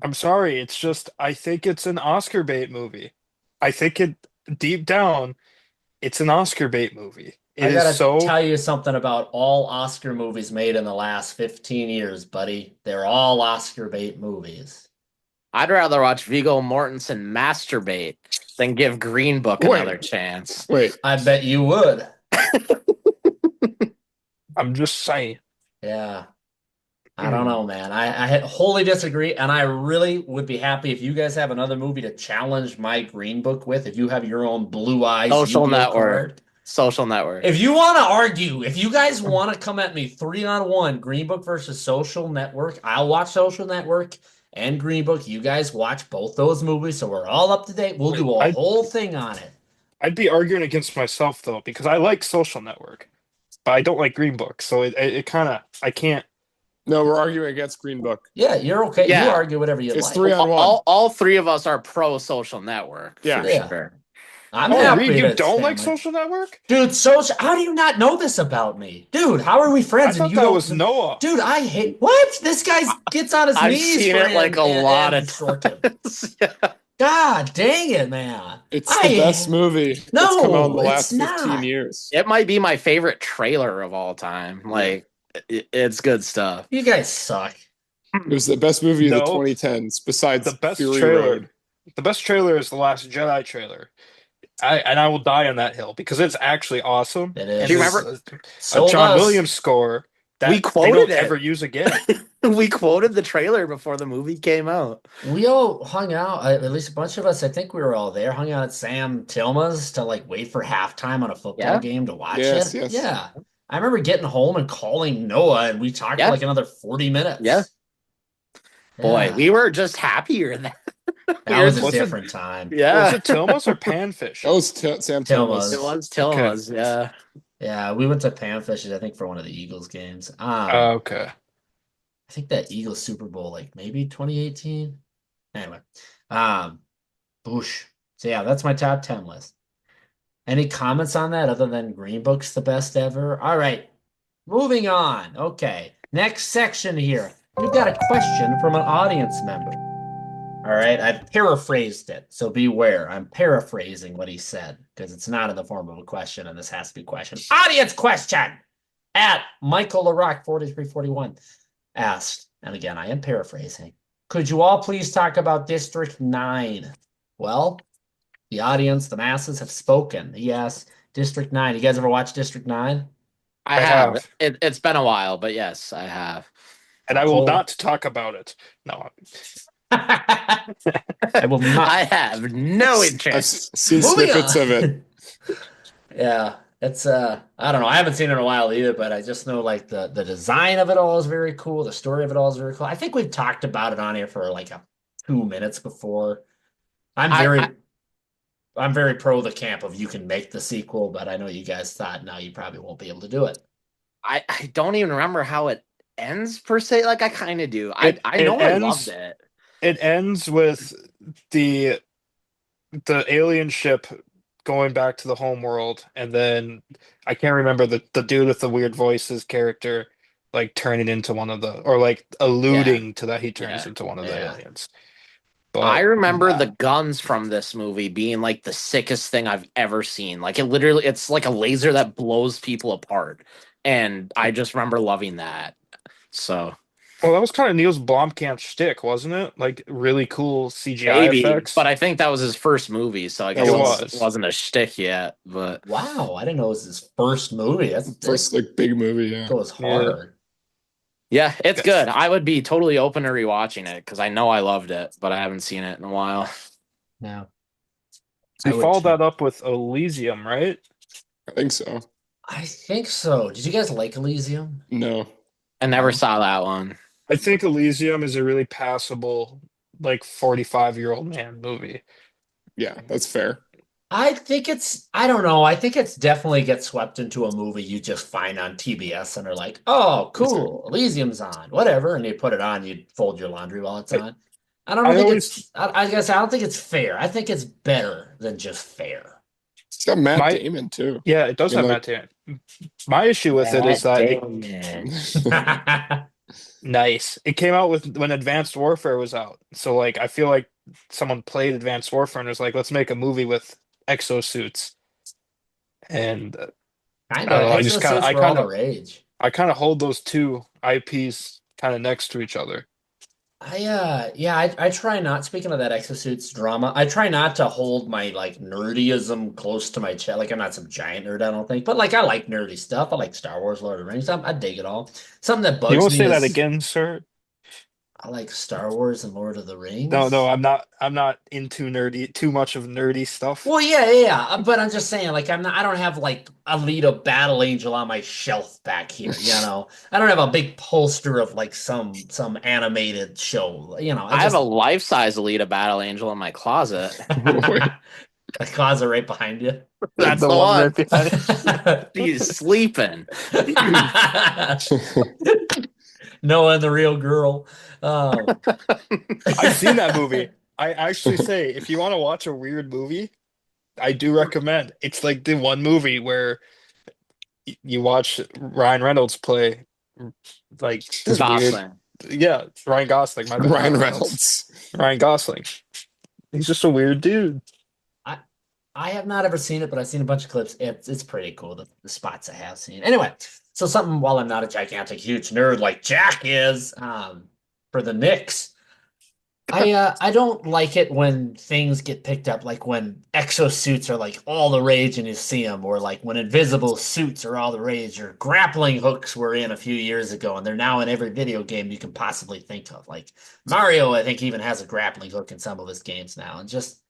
I'm sorry, it's just I think it's an Oscar bait movie. I think it deep down, it's an Oscar bait movie. It I is gotta so tell you something about all Oscar movies made in the last 15 years, buddy. They're all Oscar bait movies. I'd rather watch Viggo Mortensen masturbate than give Green Book Wait. another chance. Wait, I bet you would. I'm just saying. Yeah. I don't know, man. I wholly disagree, and I really would be happy if you guys have another movie to challenge my Green Book with. If you have your own Blue Eyes Social Yu-Gi-Oh Network. card. Social Network. If you want to argue, if you guys want to come at me 3-on-1, Green Book versus Social Network, I'll watch Social Network and Green Book. You guys watch both those movies, so we're all up to date. We'll do a whole thing on it. I'd be arguing against myself though, because I like Social Network, but I don't like Green Book. So it kind of I can't. no, we're arguing against Green Book. Yeah, you're okay. Yeah. You argue whatever you It's like. 3-on-1. All three of us are pro Social Network. Yeah. For Yeah. sure. I'm Oh, happy Reed, you to don't like stand Social Network? Dude, social. How do you not know this about me? Dude, how are we I friends thought and you that don't? was Noah. Dude, I hate. What? This guy gets on his I've knees seen for it like a Andy lot of Sorkin. times. Yeah. God dang it, man. It's the best movie that's come out in the No, last it's 15 not. years. It might be my favorite trailer of all time. Like, it's good stuff. You guys suck. It was the best movie of the No. 2010s besides The best Fury trailer. Road. The best trailer is the Last Jedi trailer. I will die on that hill because it's actually awesome. It is. Do you it's remember- So a John does- Williams score that We they quoted don't it. ever use again. We quoted the trailer before the movie came out. We all hung out, at least a bunch of us, I think we were all there, hung out at Sam Tilma's to like wait for halftime on a football Yeah. game to watch Yes, it. yes. Yeah. I remember getting home and calling Noah and we talked Yeah. for like another 40 minutes. Yeah. Boy, Yeah. we were just happier then. That was a Was it- different time. Yeah. Was it Tilma's or Panfish? That was Sam Tilma's. Tilma's. It was Tilma's, yeah. Yeah, we went to Panfish's, I think, for one of the Eagles games. Okay. I think that Eagles Super Bowl, like maybe 2018. Anyway, Boosh. So yeah, that's my top 10 list. Any comments on that other than Green Book's the best ever? All right, moving on. Okay, next section here. We've got a question from an audience member. All right, I've paraphrased it, so beware. I'm paraphrasing what he said because it's not in the form of a question, and this has to be a question. Audience question at Michael LaRock 4341 asked, and again, I am paraphrasing. Could you all please talk about District 9? Well, the audience, the masses have spoken. He asked District 9. You guys ever watch District 9? I have. It's been a while, but yes, I have. And I will Oh. not talk about it. No. I will not. I have no I've interest. seen Moving snippets on. of it. Yeah. It's I don't know. I haven't seen it in a while either, but I just know like the design of it all is very cool. The story of it all is very cool. I think we've talked about it on here for like 2 minutes before. I'm I, very I I'm very pro the camp of you can make the sequel, but I know you guys thought now you probably won't be able to do it. I don't even remember how it ends per se. Like I kind of do. I It I it know I loved ends it. it ends with the the alien ship going back to the home world, and then I can't remember the dude with the weird voices character like turning into one of the, or like Yeah, alluding to that he turns Yeah. into one of the yeah. aliens. I But remember yeah, the guns from this movie being like the sickest thing I've ever seen. Like it's like a laser that blows people apart. And I just remember loving that. So well, that was kind of Niels Blomkamp's shtick, wasn't it? Like really cool CGI maybe, but effects. I think that was his first movie, so I That guess It it was was. wasn't a shtick yet. But Wow, I didn't know it was his first movie. That first like big movie. Yeah. goes Yeah. hard. yeah, it's Yeah. good. I would be totally open to rewatching it because I know I loved it, but I haven't seen it in a while. Yeah, So I you would followed too. that up with Elysium, right? I think so. I think so. Did you guys like Elysium? No. I never No. saw that one. I think Elysium is a really passable, like 45-year-old man movie. Yeah, that's fair. I think I don't know. I think it's definitely gets swept into a movie you just find on TBS and are like, oh, cool, Elysium's on, whatever. And you put it on, you fold your laundry while it's I, on. I don't I think always I guess I don't think it's fair. I think it's better than just fair. It's got Matt my Damon too. yeah, it does I mean, have like, Matt Damon. My issue with it is Matt that Damon. nice. It came out with when Advanced Warfare was out. So like I feel like someone played Advanced Warfare and was like, let's make a movie with exosuits. And Kind I don't of know, I just kind of exosuits I were all kind the of rage. I kind of hold those two IPs kind of next to each other. Yeah, I try not, speaking of that exosuits drama, I try not to hold my like nerdyism close to my chest. Like I'm not some giant nerd, I don't think, but like I like nerdy stuff. I like Star Wars, Lord of the Rings. I dig it all. Something that You bugs want to me say that is again, sir? I like Star Wars and Lord of the No, no, Rings. I'm not into nerdy too much of nerdy stuff. Well, yeah. But I'm just saying, like, I don't have like Alita Battle Angel on my shelf back here. I don't have a big poster of like some animated show. I I have a just life-size Alita Battle Angel in my closet. wait. a closet right behind you. That's The the one right one. behind. She's sleeping. Noah and the real girl. I've seen that movie. I actually say, if you want to watch a weird movie, I do recommend. It's like the one movie where you watch Ryan Reynolds play like this weird. Gosling. Yeah, Ryan Gosling. My bad, Ryan not Reynolds. Reynolds. Ryan Gosling. He's just a weird dude. I I have not ever seen it, but I've seen a bunch of clips. It's pretty cool, the spots I have seen. Anyway, so something while I'm not a gigantic, huge nerd like Jack is, for the Knicks. I don't like it when things get picked up, like when exosuits are like all the rage and you see them, or like when invisible suits are all the rage, or grappling hooks were in a few years ago, and they're now in every video game you can possibly think of. Like Mario, I think even has a grappling hook in some of his games now, and just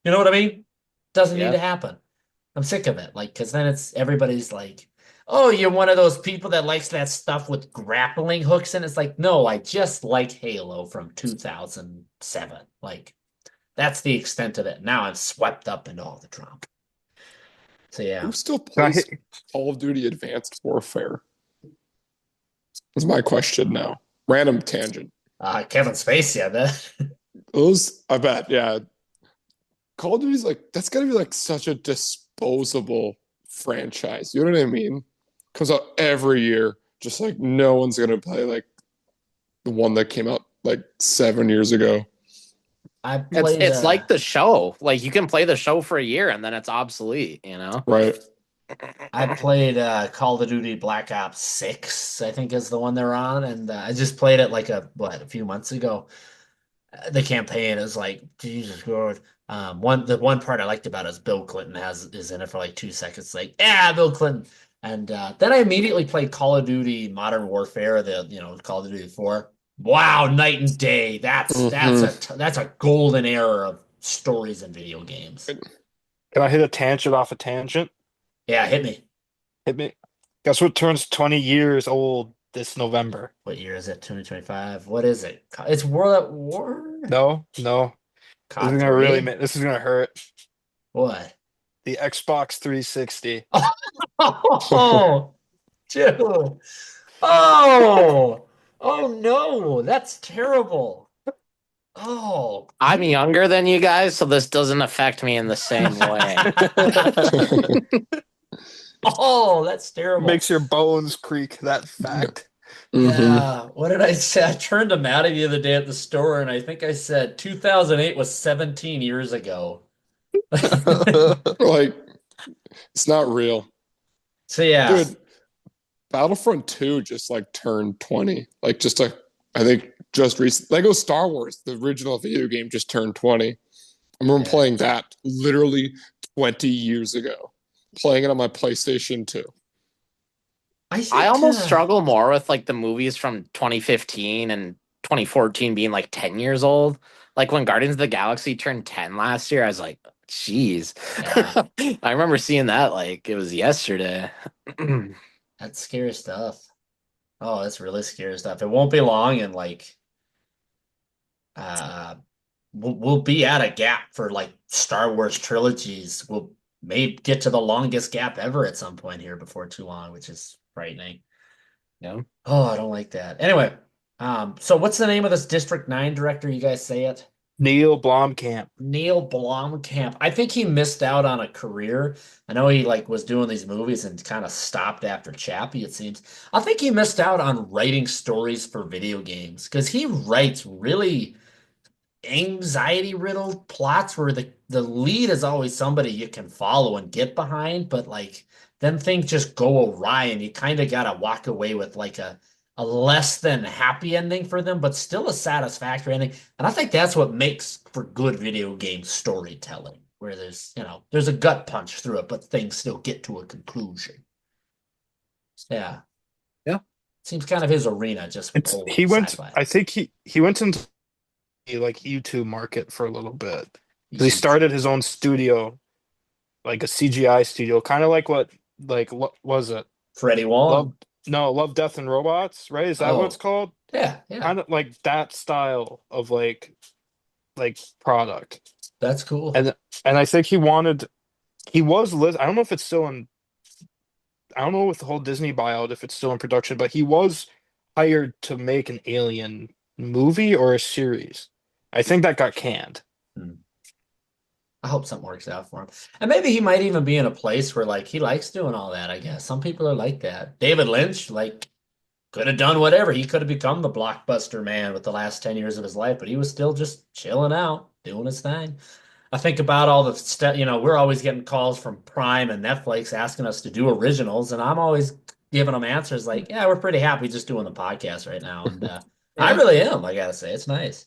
you know what I mean? Doesn't need Yeah. to happen. I'm sick of it. Like, because then it's everybody's like, oh, you're one of those people that likes that stuff with grappling hooks. And it's like, no, I just like Halo from 2007. Like, that's the extent of it. Now I'm swept up into all the drama. So, yeah. Who still Can I plays hit- Call of Duty Advanced Warfare? That's my question now. Random tangent. Kevin Spacey, I bet. Those, I bet, yeah. Call of Duty's like, that's gotta be like such a disposable franchise. You know what I mean? Comes out every year. Just like no one's gonna play like the one that came out like 7 years ago. I It's played, it's like the show. Like you can play the show for a year and then it's obsolete, you know? Right. I played Call of Duty Black Ops 6, I think is the one they're on. And I just played it like a few months ago. The campaign is like Jesus God. The one part I liked about it is Bill Clinton is in it for like 2 seconds, like yeah, Bill Clinton. And then I immediately played Call of Duty Modern Warfare, the Call of Duty 4. Wow, night and day. That's Mhm. that's a golden era of stories in video games. Can I hit a tangent off a tangent? Yeah, hit me. Hit me. Guess what turns 20 years old this November? What year is it? 2025. What is it? It's World at War? No, no. This is COD gonna really 3? make this is gonna hurt. What? The Xbox 360. Oh, dude. Oh, oh no, that's terrible. Oh, I'm younger than you guys, so this doesn't affect me in the same way. oh, that's terrible. Makes your bones creak, that fact. Yeah. What did I say? I turned to Maddie the other day at the store, and I think I said 2008 was 17 years ago. Like, it's not real. So yeah, Dude, Battlefront 2 just like turned 20. Like, just like, I think just recent. Lego Star Wars, the original video game, just turned 20. I remember Yeah. playing that literally 20 years ago, playing it on my PlayStation 2. I think I almost struggle more with like the movies from 2015 and 2014 being like 10 years old. Like when Guardians of the Galaxy turned 10 last year, I was like, geez. Yeah. I remember seeing that like it was yesterday. That's scary stuff. Oh, that's really scary stuff. It won't be long, and like, we'll be at a gap for like Star Wars trilogies. We'll may get to the longest gap ever at some point here before too long, which is frightening. Yeah. Oh, I don't like that. Anyway, so what's the name of this District 9 director? You guys say it? Neil Blomkamp. Neil Blomkamp. I think he missed out on a career. I know he like was doing these movies and kind of stopped after Chappie, it seems. I think he missed out on writing stories for video games because he writes really anxiety-riddled plots where the lead is always somebody you can follow and get behind, but like then things just go awry and you kind of gotta walk away with like a less than happy ending for them, but still a satisfactory ending. And I think that's what makes for good video game storytelling, where there's a gut punch through it, but things still get to a conclusion. Yeah. Yeah. Seems kind of his arena, just with old sci-fi. I think he went into the like YouTube market for a little bit. He started his own studio, like a CGI studio, kind of like what was it? Freddie Wong. Love, Death and Robots, right? Is that what it's called? Yeah. Kind of like that style of like product. That's cool. And I think I don't know if it's still in, I don't know with the whole Disney buyout if it's still in production, but he was hired to make an Alien movie or a series. I think that got canned. I hope something works out for him. And maybe he might even be in a place where like he likes doing all that, I guess. Some people are like that. David Lynch, like, could have done whatever. He could have become the blockbuster man with the last 10 years of his life, but he was still just chilling out, doing his thing. I think about all the stuff, we're always getting calls from Prime and Netflix asking us to do originals, and I'm always giving them answers like, yeah, we're pretty happy just doing the podcast right now. And I really am, I gotta say. It's nice.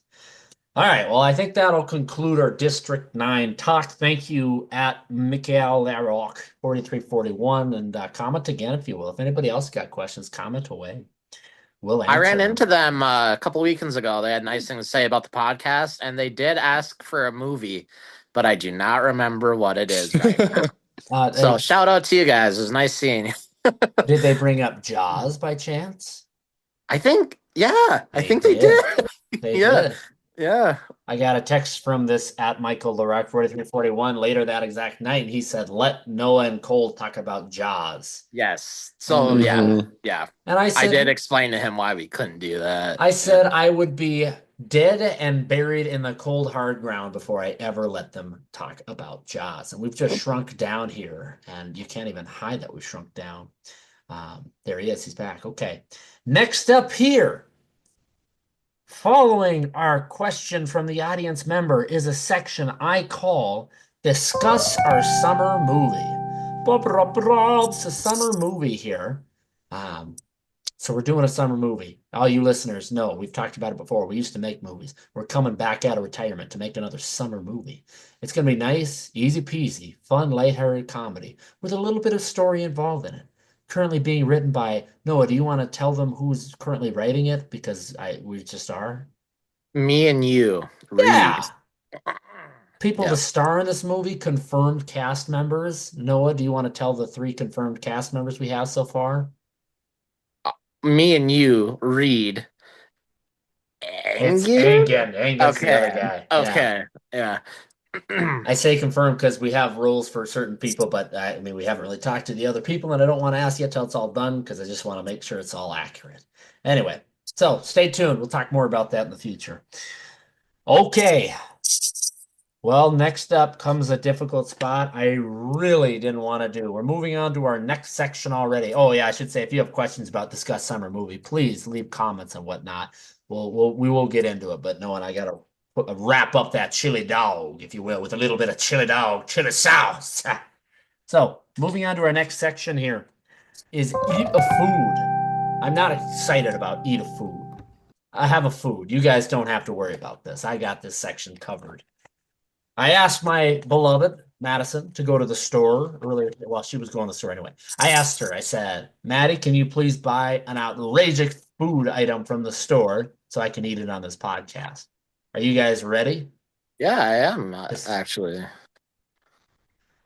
All right, well, I think that'll conclude our District 9 talk. Thank you at Mikael Larrock 4341, and comment again if you will. If anybody else got questions, comment away. We'll answer I ran them. into them a couple weekends ago. They had nice things to say about the podcast, and they did ask for a movie, but I do not remember what it is right now. So shout out to you guys. It was nice seeing you. Did they bring up Jaws by chance? I think, yeah. I think they did. They did. Yeah. I got a text from this at Michael Larac 4341 later that exact night, and he said, let Noah and Cole talk about Jaws. Yes. So, yeah. And I did explain to him why we couldn't do that. I said I would be dead and buried in the cold, hard ground before I ever let them talk about Jaws. And we've just shrunk down here, and you can't even hide that we've shrunk down. There he is. He's back. Okay. Next up here, following our question from the audience member, is a section I call Discuss Our Summer Movie. It's a summer movie here. So we're doing a summer movie. All you listeners know, we've talked about it before. We used to make movies. We're coming back out of retirement to make another summer movie. It's going to be nice, easy peasy, fun, lighthearted comedy with a little bit of story involved in it. Currently being written by Noah. Do you want to tell them who's currently writing it? Because we just are. Me and you. Yeah. people Yeah. to star in this movie, confirmed cast members. Noah, do you want to tell the 3 confirmed cast members we have so far? Me and you, Reed. It's Engin? Angan. Angan's the other Okay. guy. Yeah. Okay. Yeah. I say confirmed because we have rules for certain people, but I mean, we haven't really talked to the other people, and I don't want to ask yet till it's all done because I just want to make sure it's all accurate. Anyway, so stay tuned. We'll talk more about that in the future. Okay. Well, next up comes a difficult spot I really didn't want to do. We're moving on to our next section already. Oh, yeah, I should say if you have questions about Discuss Summer Movie, please leave comments and whatnot. We will get into it, but no, and I gotta wrap up that chili dog, if you will, with a little bit of chili dog, chili sauce. So, moving on to our next section here is Eat a Food. I'm not excited about Eat a Food. I have a food. You guys don't have to worry about this. I got this section covered. I asked my beloved Madison to go to the store earlier. Well, she was going to the store anyway. I asked her, I said, Maddie, can you please buy an outrageous food item from the store so I can eat it on this podcast? Are you guys ready? Yeah, I am This- actually.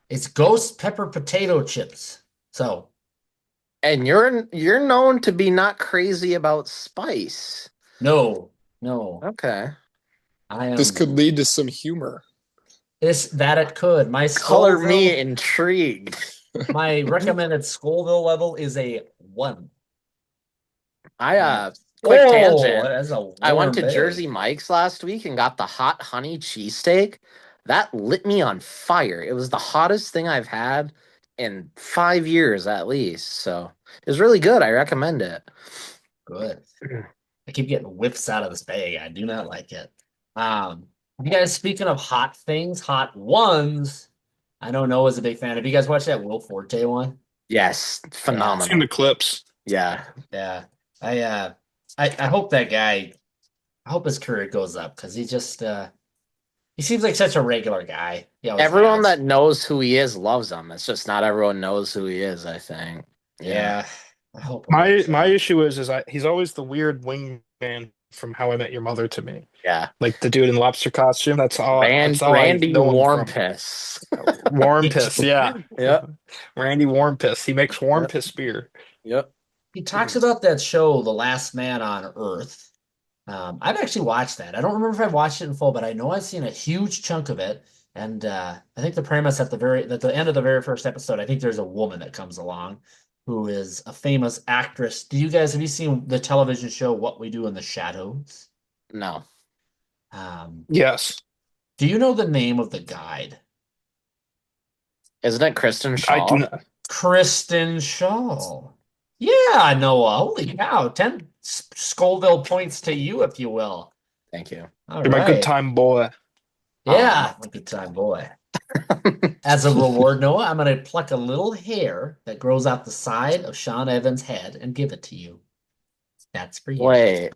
It's ghost pepper potato chips. So, And you're known to be not crazy about spice. no. Okay. I am This could lead to some humor. that it could. My Color me Scoville, intrigued. my recommended Scoville level is a 1. Quick Oh, tangent. that's a I went warm to bed. Jersey Mike's last week and got the hot honey cheesesteak. That lit me on fire. It was the hottest thing I've had in 5 years at least. So it was really good. I recommend it. Good. I keep getting whiffs out of this bag. I do not like it. You guys, speaking of hot things, hot ones, I know Noah's a big fan. Have you guys watched that Will Forte one? Yes, I've seen phenomenal. the clips. Yeah. Yeah. I hope that guy, I hope his career goes up because he just he seems like such a regular guy. Yeah, Everyone that knows who he is loves him. It's just not everyone knows who he is, I think. yeah. I hope My issue is he's always the weird wingman from How I Met Your Mother to me. Yeah. Like the dude in lobster costume. That's all Randy I know him Warm from. Piss. Warm Piss, yeah. Yep. Randy Warm Piss. He makes warm Yep. piss beer. Yep. He talks about that show, The Last Man on Earth. I've actually watched that. I don't remember if I've watched it in full, but I know I've seen a huge chunk of it. And I think the premise at the end of the very first episode, I think there's a woman that comes along who is a famous actress. Have you seen the television show What We Do in the Shadows? No. Yes. Do you know the name of the guide? Isn't it Kristen Shaw? I do not. Kristen Shaw. Yeah, Noah. Holy cow. 10 Scoville points to you, if you will. Thank you. All You're my good right. time boy. Yeah, a good time, boy. As a reward, Noah, I'm going to pluck a little hair that grows out the side of Sean Evans' head and give it to you. That's for you. Wait.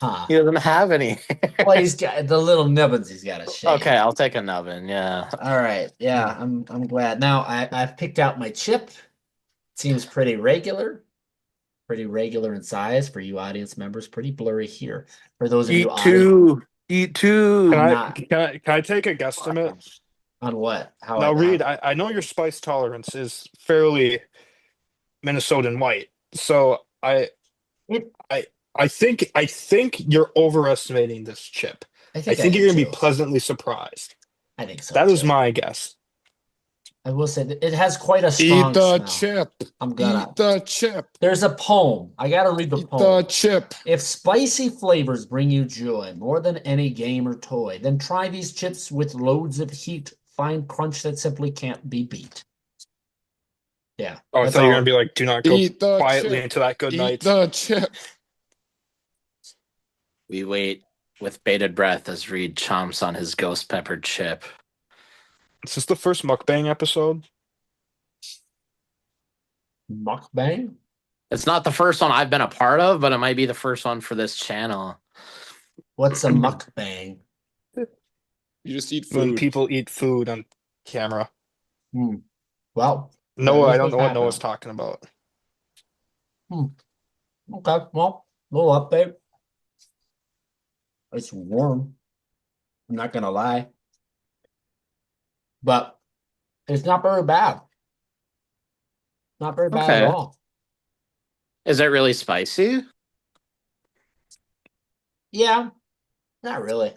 Huh. He doesn't have any. Well, he's got the little nubbins he's got to shave. Okay, I'll take a nubbin. Yeah. All right. Yeah, I'm glad. Now I've picked out my chip. Seems pretty regular. Pretty regular in size for you audience members. Pretty blurry here. For those of you Eat two. Can not- I take a guesstimate? on what? How Now, I Reed, I know your spice tolerance is fairly Minnesotan white, so I think you're overestimating this chip. I think do you're gonna be too. pleasantly surprised. I think so. That is too. my guess. I will say that it has quite a strong Eat the smell. chip. I'm gonna. Eat the chip. There's a poem. I gotta read the Eat poem. the chip. If spicy flavors bring you joy more than any game or toy, then try these chips with loads of heat. Find crunch that simply can't be beat. Yeah. Oh, I that's thought you were all. gonna be like, do not go Eat the quietly chip. into that good Eat night. the chip. We wait with bated breath as Reed chomps on his ghost peppered chip. Is this the first mukbang episode? Mukbang? It's not the first one I've been a part of, but it might be the first one for this channel. What's a mukbang? You just eat When food. people eat food on camera. Well, Noah, I That don't is know what happening. Noah's talking about. okay. Well, little update. It's warm. I'm not gonna lie. but it's not very bad. Not very bad at Okay. all. Is it really spicy? Yeah, not really.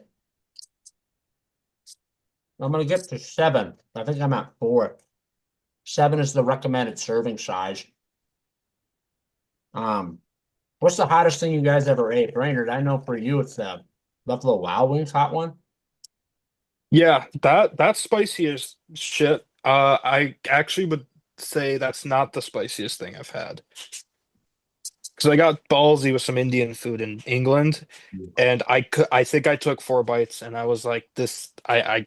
I'm gonna get to 7. I think I'm at 4. 7 is the recommended serving size. Um, what's the hottest thing you guys ever ate? Brainerd, I know for you it's the Buffalo Wild Wings hot one. Yeah, that's spicy as shit. I actually would say that's not the spiciest thing I've had. Because I got ballsy with some Indian food in England, and I think I took 4 bites, and I was like, this I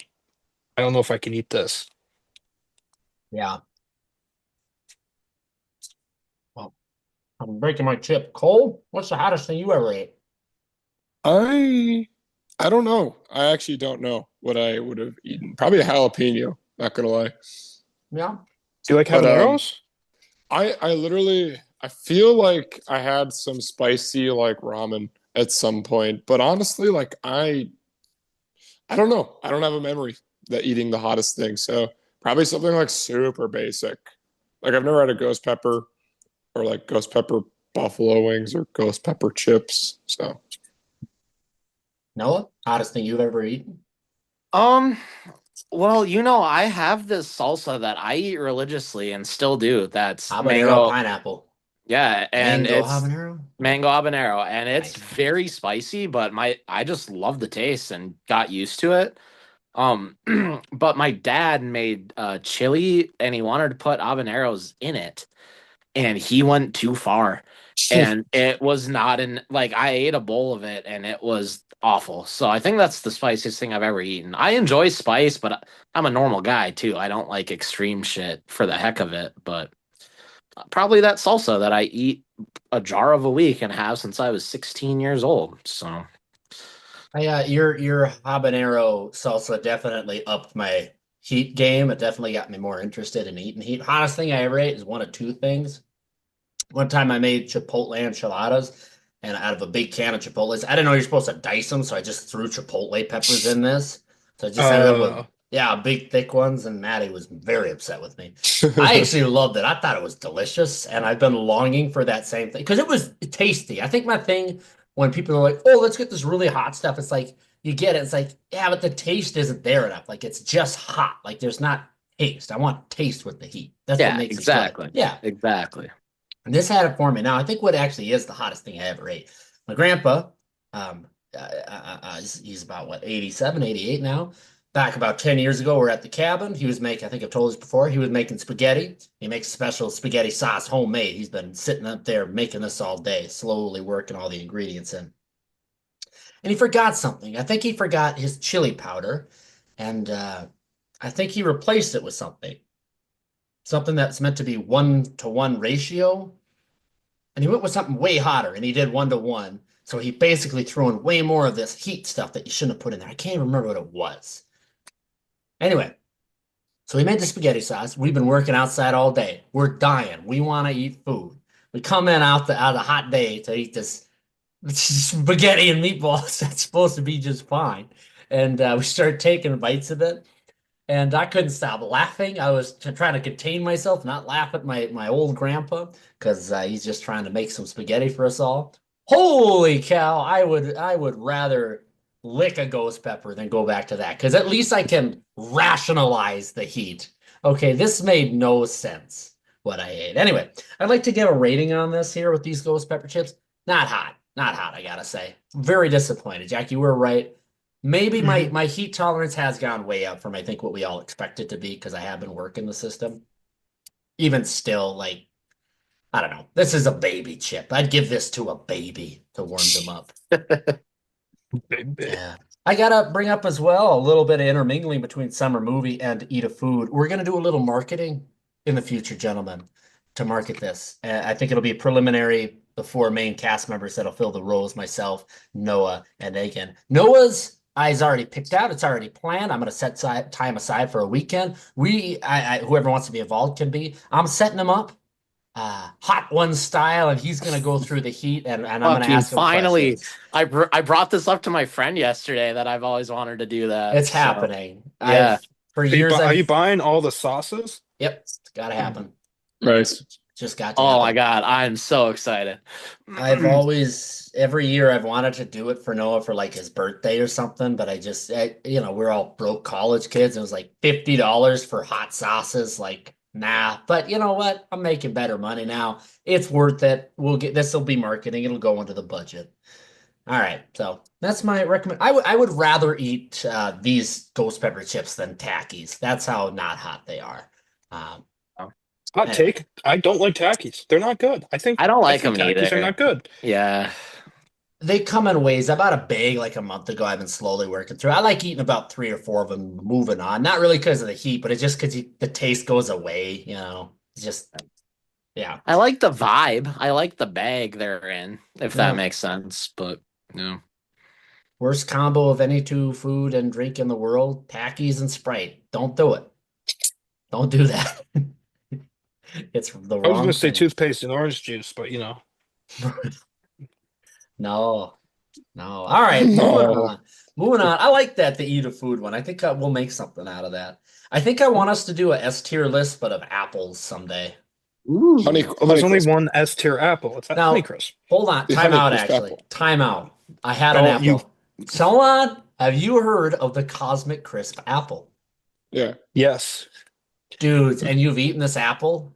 don't know if I can eat this. Yeah. Well, I'm breaking my chip. Cole, what's the hottest thing you ever ate? I I don't know. I actually don't know what I would have eaten. Probably a jalapeno, not gonna lie. Yeah. Do you like But habaneros? I literally I feel like I had some spicy like ramen at some point, but honestly, like I don't know. I don't have a memory that eating the hottest thing. So probably something like super basic. Like I've never had a ghost pepper or like ghost pepper buffalo wings or ghost pepper chips. So Noah, hottest thing you've ever eaten? Um, well, I have this salsa that I eat religiously and still do. That's Habanero mango. pineapple. Yeah, and Mango it's habanero? mango habanero, and it's Nice. very spicy, but I just love the taste and got used to it. Um, but my dad made chili and he wanted to put habaneros in it, and he went too far. And it was not in like I ate a bowl of it and it was awful. So I think that's the spiciest thing I've ever eaten. I enjoy spice, but I'm a normal guy too. I don't like extreme shit for the heck of it, but probably that salsa that I eat a jar of a week and have since I was 16 years old. So Your habanero salsa definitely upped my heat game. It definitely got me more interested in eating heat. Hottest thing I ever ate is one of two things. One time I made Chipotle enchiladas, and out of a big can of Chipotles, I didn't know you're supposed to dice them, so I just threw Chipotle peppers in this. So I just ended up with, Uh, yeah, big thick ones, and Maddie was very upset with me. I actually loved it. I thought it was delicious, and I've been longing for that same thing because it was tasty. I think my thing when people are like, "Oh, let's get this really hot stuff," it's like you get it. It's like, yeah, but the taste isn't there enough. Like it's just hot. Like there's not taste. I want taste with the heat. That's what yeah, makes it good. exactly. Yeah. Exactly. And this had it for me. Now, I think what actually is the hottest thing I ever ate. My grandpa, um, he's about what, 87, 88 now. Back about 10 years ago, we're at the cabin. He was making, I think I've told this before, he was making spaghetti. He makes special spaghetti sauce homemade. He's been sitting up there making this all day, slowly working all the ingredients in. And he forgot something. I think he forgot his chili powder. And I think he replaced it with something that's meant to be 1-to-1 ratio. And he went with something way hotter and he did 1-to-1. So he basically threw in way more of this heat stuff that you shouldn't have put in there. I can't even remember what it was. Anyway, so we made the spaghetti sauce. We've been working outside all day. We're dying. We want to eat food. We come in out of the hot day to eat this spaghetti and meatballs. That's supposed to be just fine. And we started taking bites of it. And I couldn't stop laughing. I was trying to contain myself, not laugh at my old grandpa, because he's just trying to make some spaghetti for us all. Holy cow! I would rather lick a ghost pepper than go back to that, because at least I can rationalize the heat. Okay, this made no sense what I ate. Anyway, I'd like to give a rating on this here with these ghost pepper chips. Not hot, not hot. I gotta say, very disappointed. Jack, you were right. Maybe my mhm. my heat tolerance has gone way up from I think what we all expect it to be because I have been working the system. Even still, like I don't know, this is a baby chip. I'd give this to a baby to warm them up. Baby. Yeah. I gotta bring up as well a little bit of intermingling between summer movie and eat a food. We're gonna do a little marketing in the future, gentlemen, to market this. I think it'll be preliminary. The 4 main cast members that'll fill the roles: myself, Noah, and Egan. Noah's is already picked out. It's already planned. I'm gonna set time aside for a weekend. Whoever wants to be involved can be. I'm setting him up, hot one style, and he's gonna go through the heat, and I'm gonna Fucking ask him finally, questions. I brought this up to my friend yesterday that I've always wanted to do that. It's So happening. yeah. For years, Are you I've buying all the sauces? yep, it's gotta happen. Nice. Just got to Oh happen. my god, I'm so excited. I've always every year I've wanted to do it for Noah for like his birthday or something, but we're all broke college kids. It was like $50 for hot sauces. Like, nah. But you know what? I'm making better money now. It's worth it. This will be marketing. It'll go into the budget. All right. So that's my recommend. I would rather eat these ghost pepper chips than Takis. That's how not hot they are. Um, Hot anyway. take. I don't like Takis. They're not good. I don't I like think them Takis are either. not good. Yeah. They come in waves. I bought a bag like a month ago. I've been slowly working through. I like eating about 3 or 4 of them, moving on. Not really because of the heat, but it's just because the taste goes away. It's just yeah. I like the vibe. I like the bag they're in, if that Yeah. makes sense. But no. Worst combo of any two food and drink in the world: Takis and Sprite. Don't do it. Don't do that. It's the I was going wrong to say thing. toothpaste and orange juice, but No, no. All right, No. moving on. I like that the eat a food one. I think we'll make something out of that. I think I want us to do a S tier list, but of apples someday. Ooh. well, there's only Honeycrisp. one S tier apple. It's Now, Honeycrisp. hold on. The Time out, Honeycrisp actually. apple. Time out. I had an Oh, apple. So on. Have you heard of the Cosmic Crisp apple? Yeah. Yes. Dudes, and you've eaten this apple?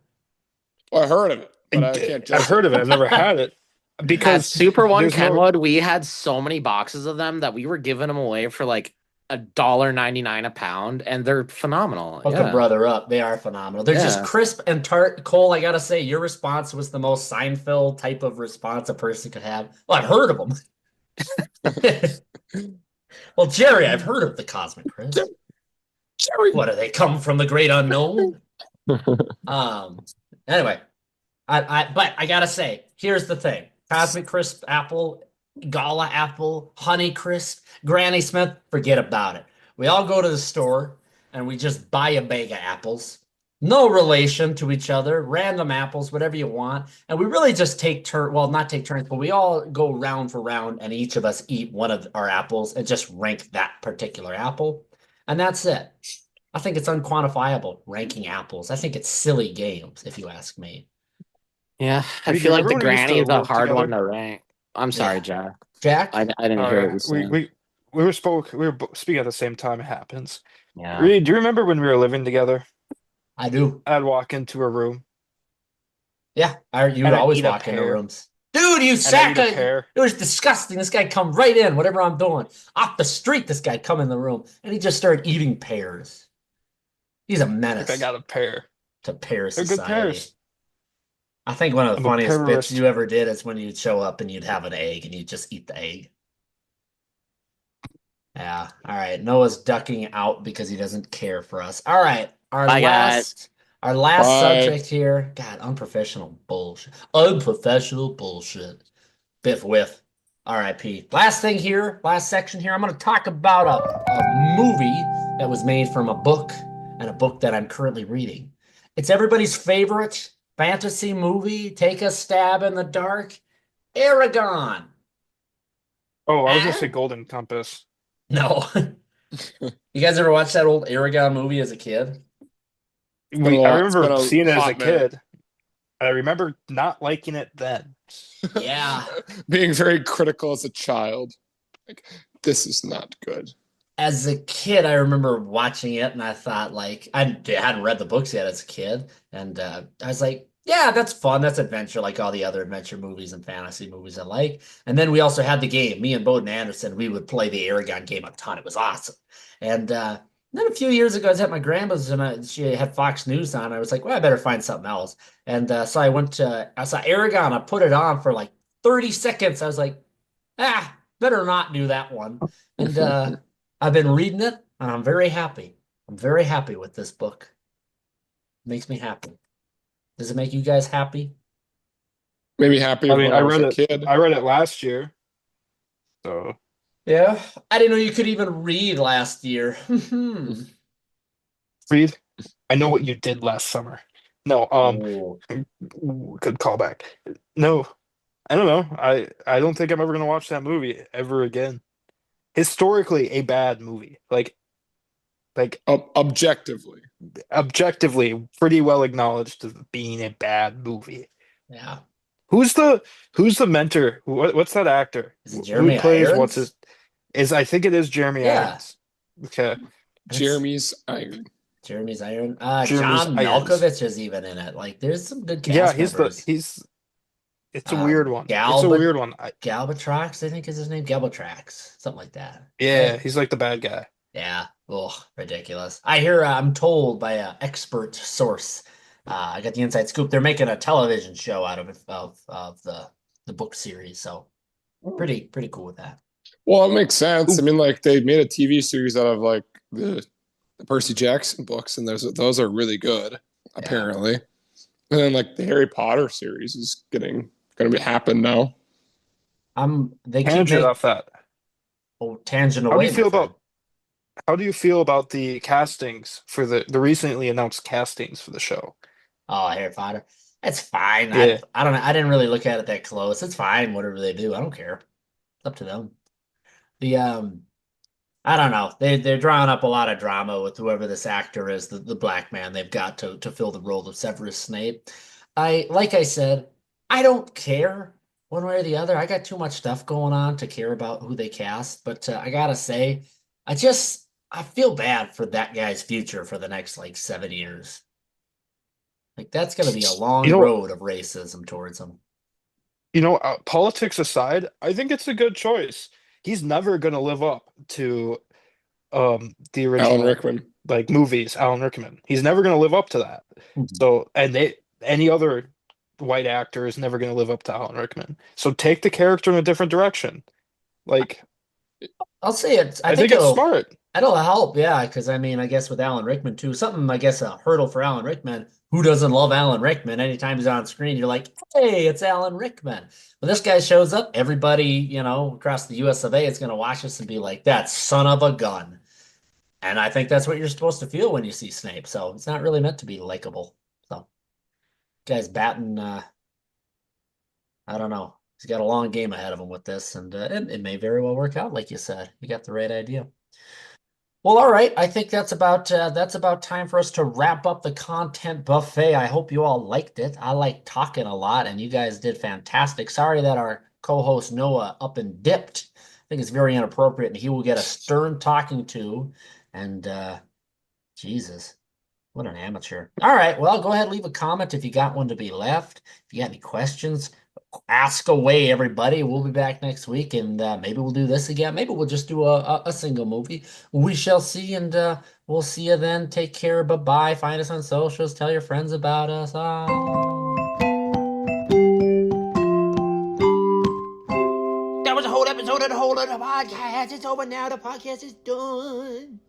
Well, I heard of it, but I can't I've judge heard of it. I've never had it At because Super One there's no. Kenwood, we had so many boxes of them that we were giving them away for like $1.99 a pound, and they're phenomenal. Hook a brother up. They are phenomenal. They're just Yeah. crisp and tart. Cole, I gotta say, your response was the most Seinfeld type of response a person could have. Well, I've heard of them. Well, Jerry, I've heard of the Cosmic Crisp. Jerry. What do they come from the great unknown? Anyway, but I gotta say, here's the thing: Cosmic Crisp apple, Gala apple, Honey Crisp, Granny Smith. Forget about it. We all go to the store and we just buy a bag of apples. No relation to each other, random apples, whatever you want. And we really just take well, not take turns, but we all go round for round and each of us eat one of our apples and just rank that particular apple. And that's it. I think it's unquantifiable ranking apples. I think it's silly games, if you ask me. Yeah, I Wait, do feel you like the remember when we used granny to is a work hard one together? to rank. I'm sorry, Yeah. Jack. Jack? I didn't Oh hear what yeah, you said. we were speaking at the same time. It happens. Yeah. Reed, do you remember when we were living together? I do. I'd walk into a room Yeah, you would and I'd always eat a walk into pear. rooms. Dude, you And I'd sack eat a of... pear. It was disgusting. This guy come right in, whatever I'm doing. Off the street, this guy come in the room, and he just started eating pears. He's a Like I menace got a pear. to pear They're good society. pears. I think one of the I'm a funniest bits pearist. you ever did is when you'd show up and you'd have an egg and you'd just eat the egg. Yeah. All right. Noah's ducking out because he doesn't care for us. All right. Bye, guys. Our last Bye. subject here. God, unprofessional bullshit. Unprofessional bullshit. Biff whiff. R.I.P. Last thing here, last section here. I'm going to talk about a movie that was made from a book and a book that I'm currently reading. It's everybody's favorite fantasy movie. Take a stab in the dark. Eragon. Oh, I was gonna Eh? say Golden Compass. No. You guys ever watch that old Eragon movie as a kid? been a I lot- it's been remember a seeing it as a hot minute. kid. I remember not liking it then. Yeah. Being very critical as a child. Like, this is not good. As a kid, I remember watching it and I thought, like, I hadn't read the books yet as a kid. And I was like, yeah, that's fun. That's adventure, like all the other adventure movies and fantasy movies I like. And then we also had the game. Me and Bowden Anderson, we would play the Eragon game a ton. It was awesome. And then a few years ago, I was at my grandma's and she had Fox News on. I was like, well, I better find something else. And so I saw Eragon. I put it on for like 30 seconds. I was like, better not do that one. And I've been reading it and I'm very happy. I'm very happy with this book. It makes me happy. Does it make you guys happy? Maybe happy I when mean, I was a kid. I read it last year. So Yeah. I didn't know you could even read last year. Reed, I know what you did last summer. No, Oh. good callback. No, I don't know. I don't think I'm ever gonna watch that movie ever again. Historically, a bad movie. Like like Objectively. pretty well acknowledged as being a bad movie. Yeah. Who's the mentor? What's that actor? Is it Who Jeremy plays what's Irons? his? I think it is Jeremy Yeah. Irons. Okay, Jeremy's Iron. Jeremy's Iron. Jeremy's John Irons. Malkovich is even in it. Like, there's some good Yeah, cast members. It's a weird one. It's a Galba weird one. Galbatrax, I think is his name. Galbatrax, something like that. Yeah, Right? he's like the bad guy. Yeah. Oh, ridiculous. I hear. I'm told by an expert source. I got the inside scoop. They're making a television show out of it of the book series. So pretty cool with that. Well, it makes sense. Ooh. I mean, like they made a TV series out of like the Percy Jackson books, and those are really good, apparently. And then like the Harry Potter series is gonna be happen now. They keep Tangent making off that. tangent How away. do you feel my friend. about how do you feel about the castings for the recently announced castings for the show? Oh, Harry Potter. It's fine. Yeah. I don't know. I didn't really look at it that close. It's fine, whatever they do. I don't care. It's up to them. The I don't know. They're drawing up a lot of drama with whoever this actor is, the black man they've got to fill the role of Severus Snape. Like I said, I don't care one way or the other. I got too much stuff going on to care about who they cast, but I gotta say, I feel bad for that guy's future for the next like 7 years. Like that's gonna be a long You know, road of racism towards him. politics aside, I think it's a good choice. He's never gonna live up to the Alan original Rickman. like movies, Alan Rickman. He's never gonna live up to that. So any other white actor is never gonna live up to Alan Rickman. So take the character in a different direction. Like I'll say it. I I think think it's smart. it'll help, yeah, because I mean, I guess with Alan Rickman too, something I guess a hurdle for Alan Rickman. Who doesn't love Alan Rickman? Anytime he's on screen, you're like, hey, it's Alan Rickman. When this guy shows up, everybody, across the US of A is gonna watch us and be like, that son of a gun. And I think that's what you're supposed to feel when you see Snape. So it's not really meant to be likable. So guy's batting I don't know. He's got a long game ahead of him with this, and it may very well work out, like you said. You got the right idea. Well, all right. I think that's about time for us to wrap up the content buffet. I hope you all liked it. I like talking a lot, and you guys did fantastic. Sorry that our co-host Noah up and dipped. I think it's very inappropriate, and he will get a stern talking to. And Jesus, what an amateur. All right. Well, go ahead, leave a comment if you got one to be left. If you got any questions, ask away, everybody. We'll be back next week, and maybe we'll do this again. Maybe we'll just do a single movie. We shall see, and we'll see you then. Take care. Bye-bye. Find us on socials. Tell your friends about us. That was a whole episode of the Whole Other Podcast. It's over now. The podcast is done.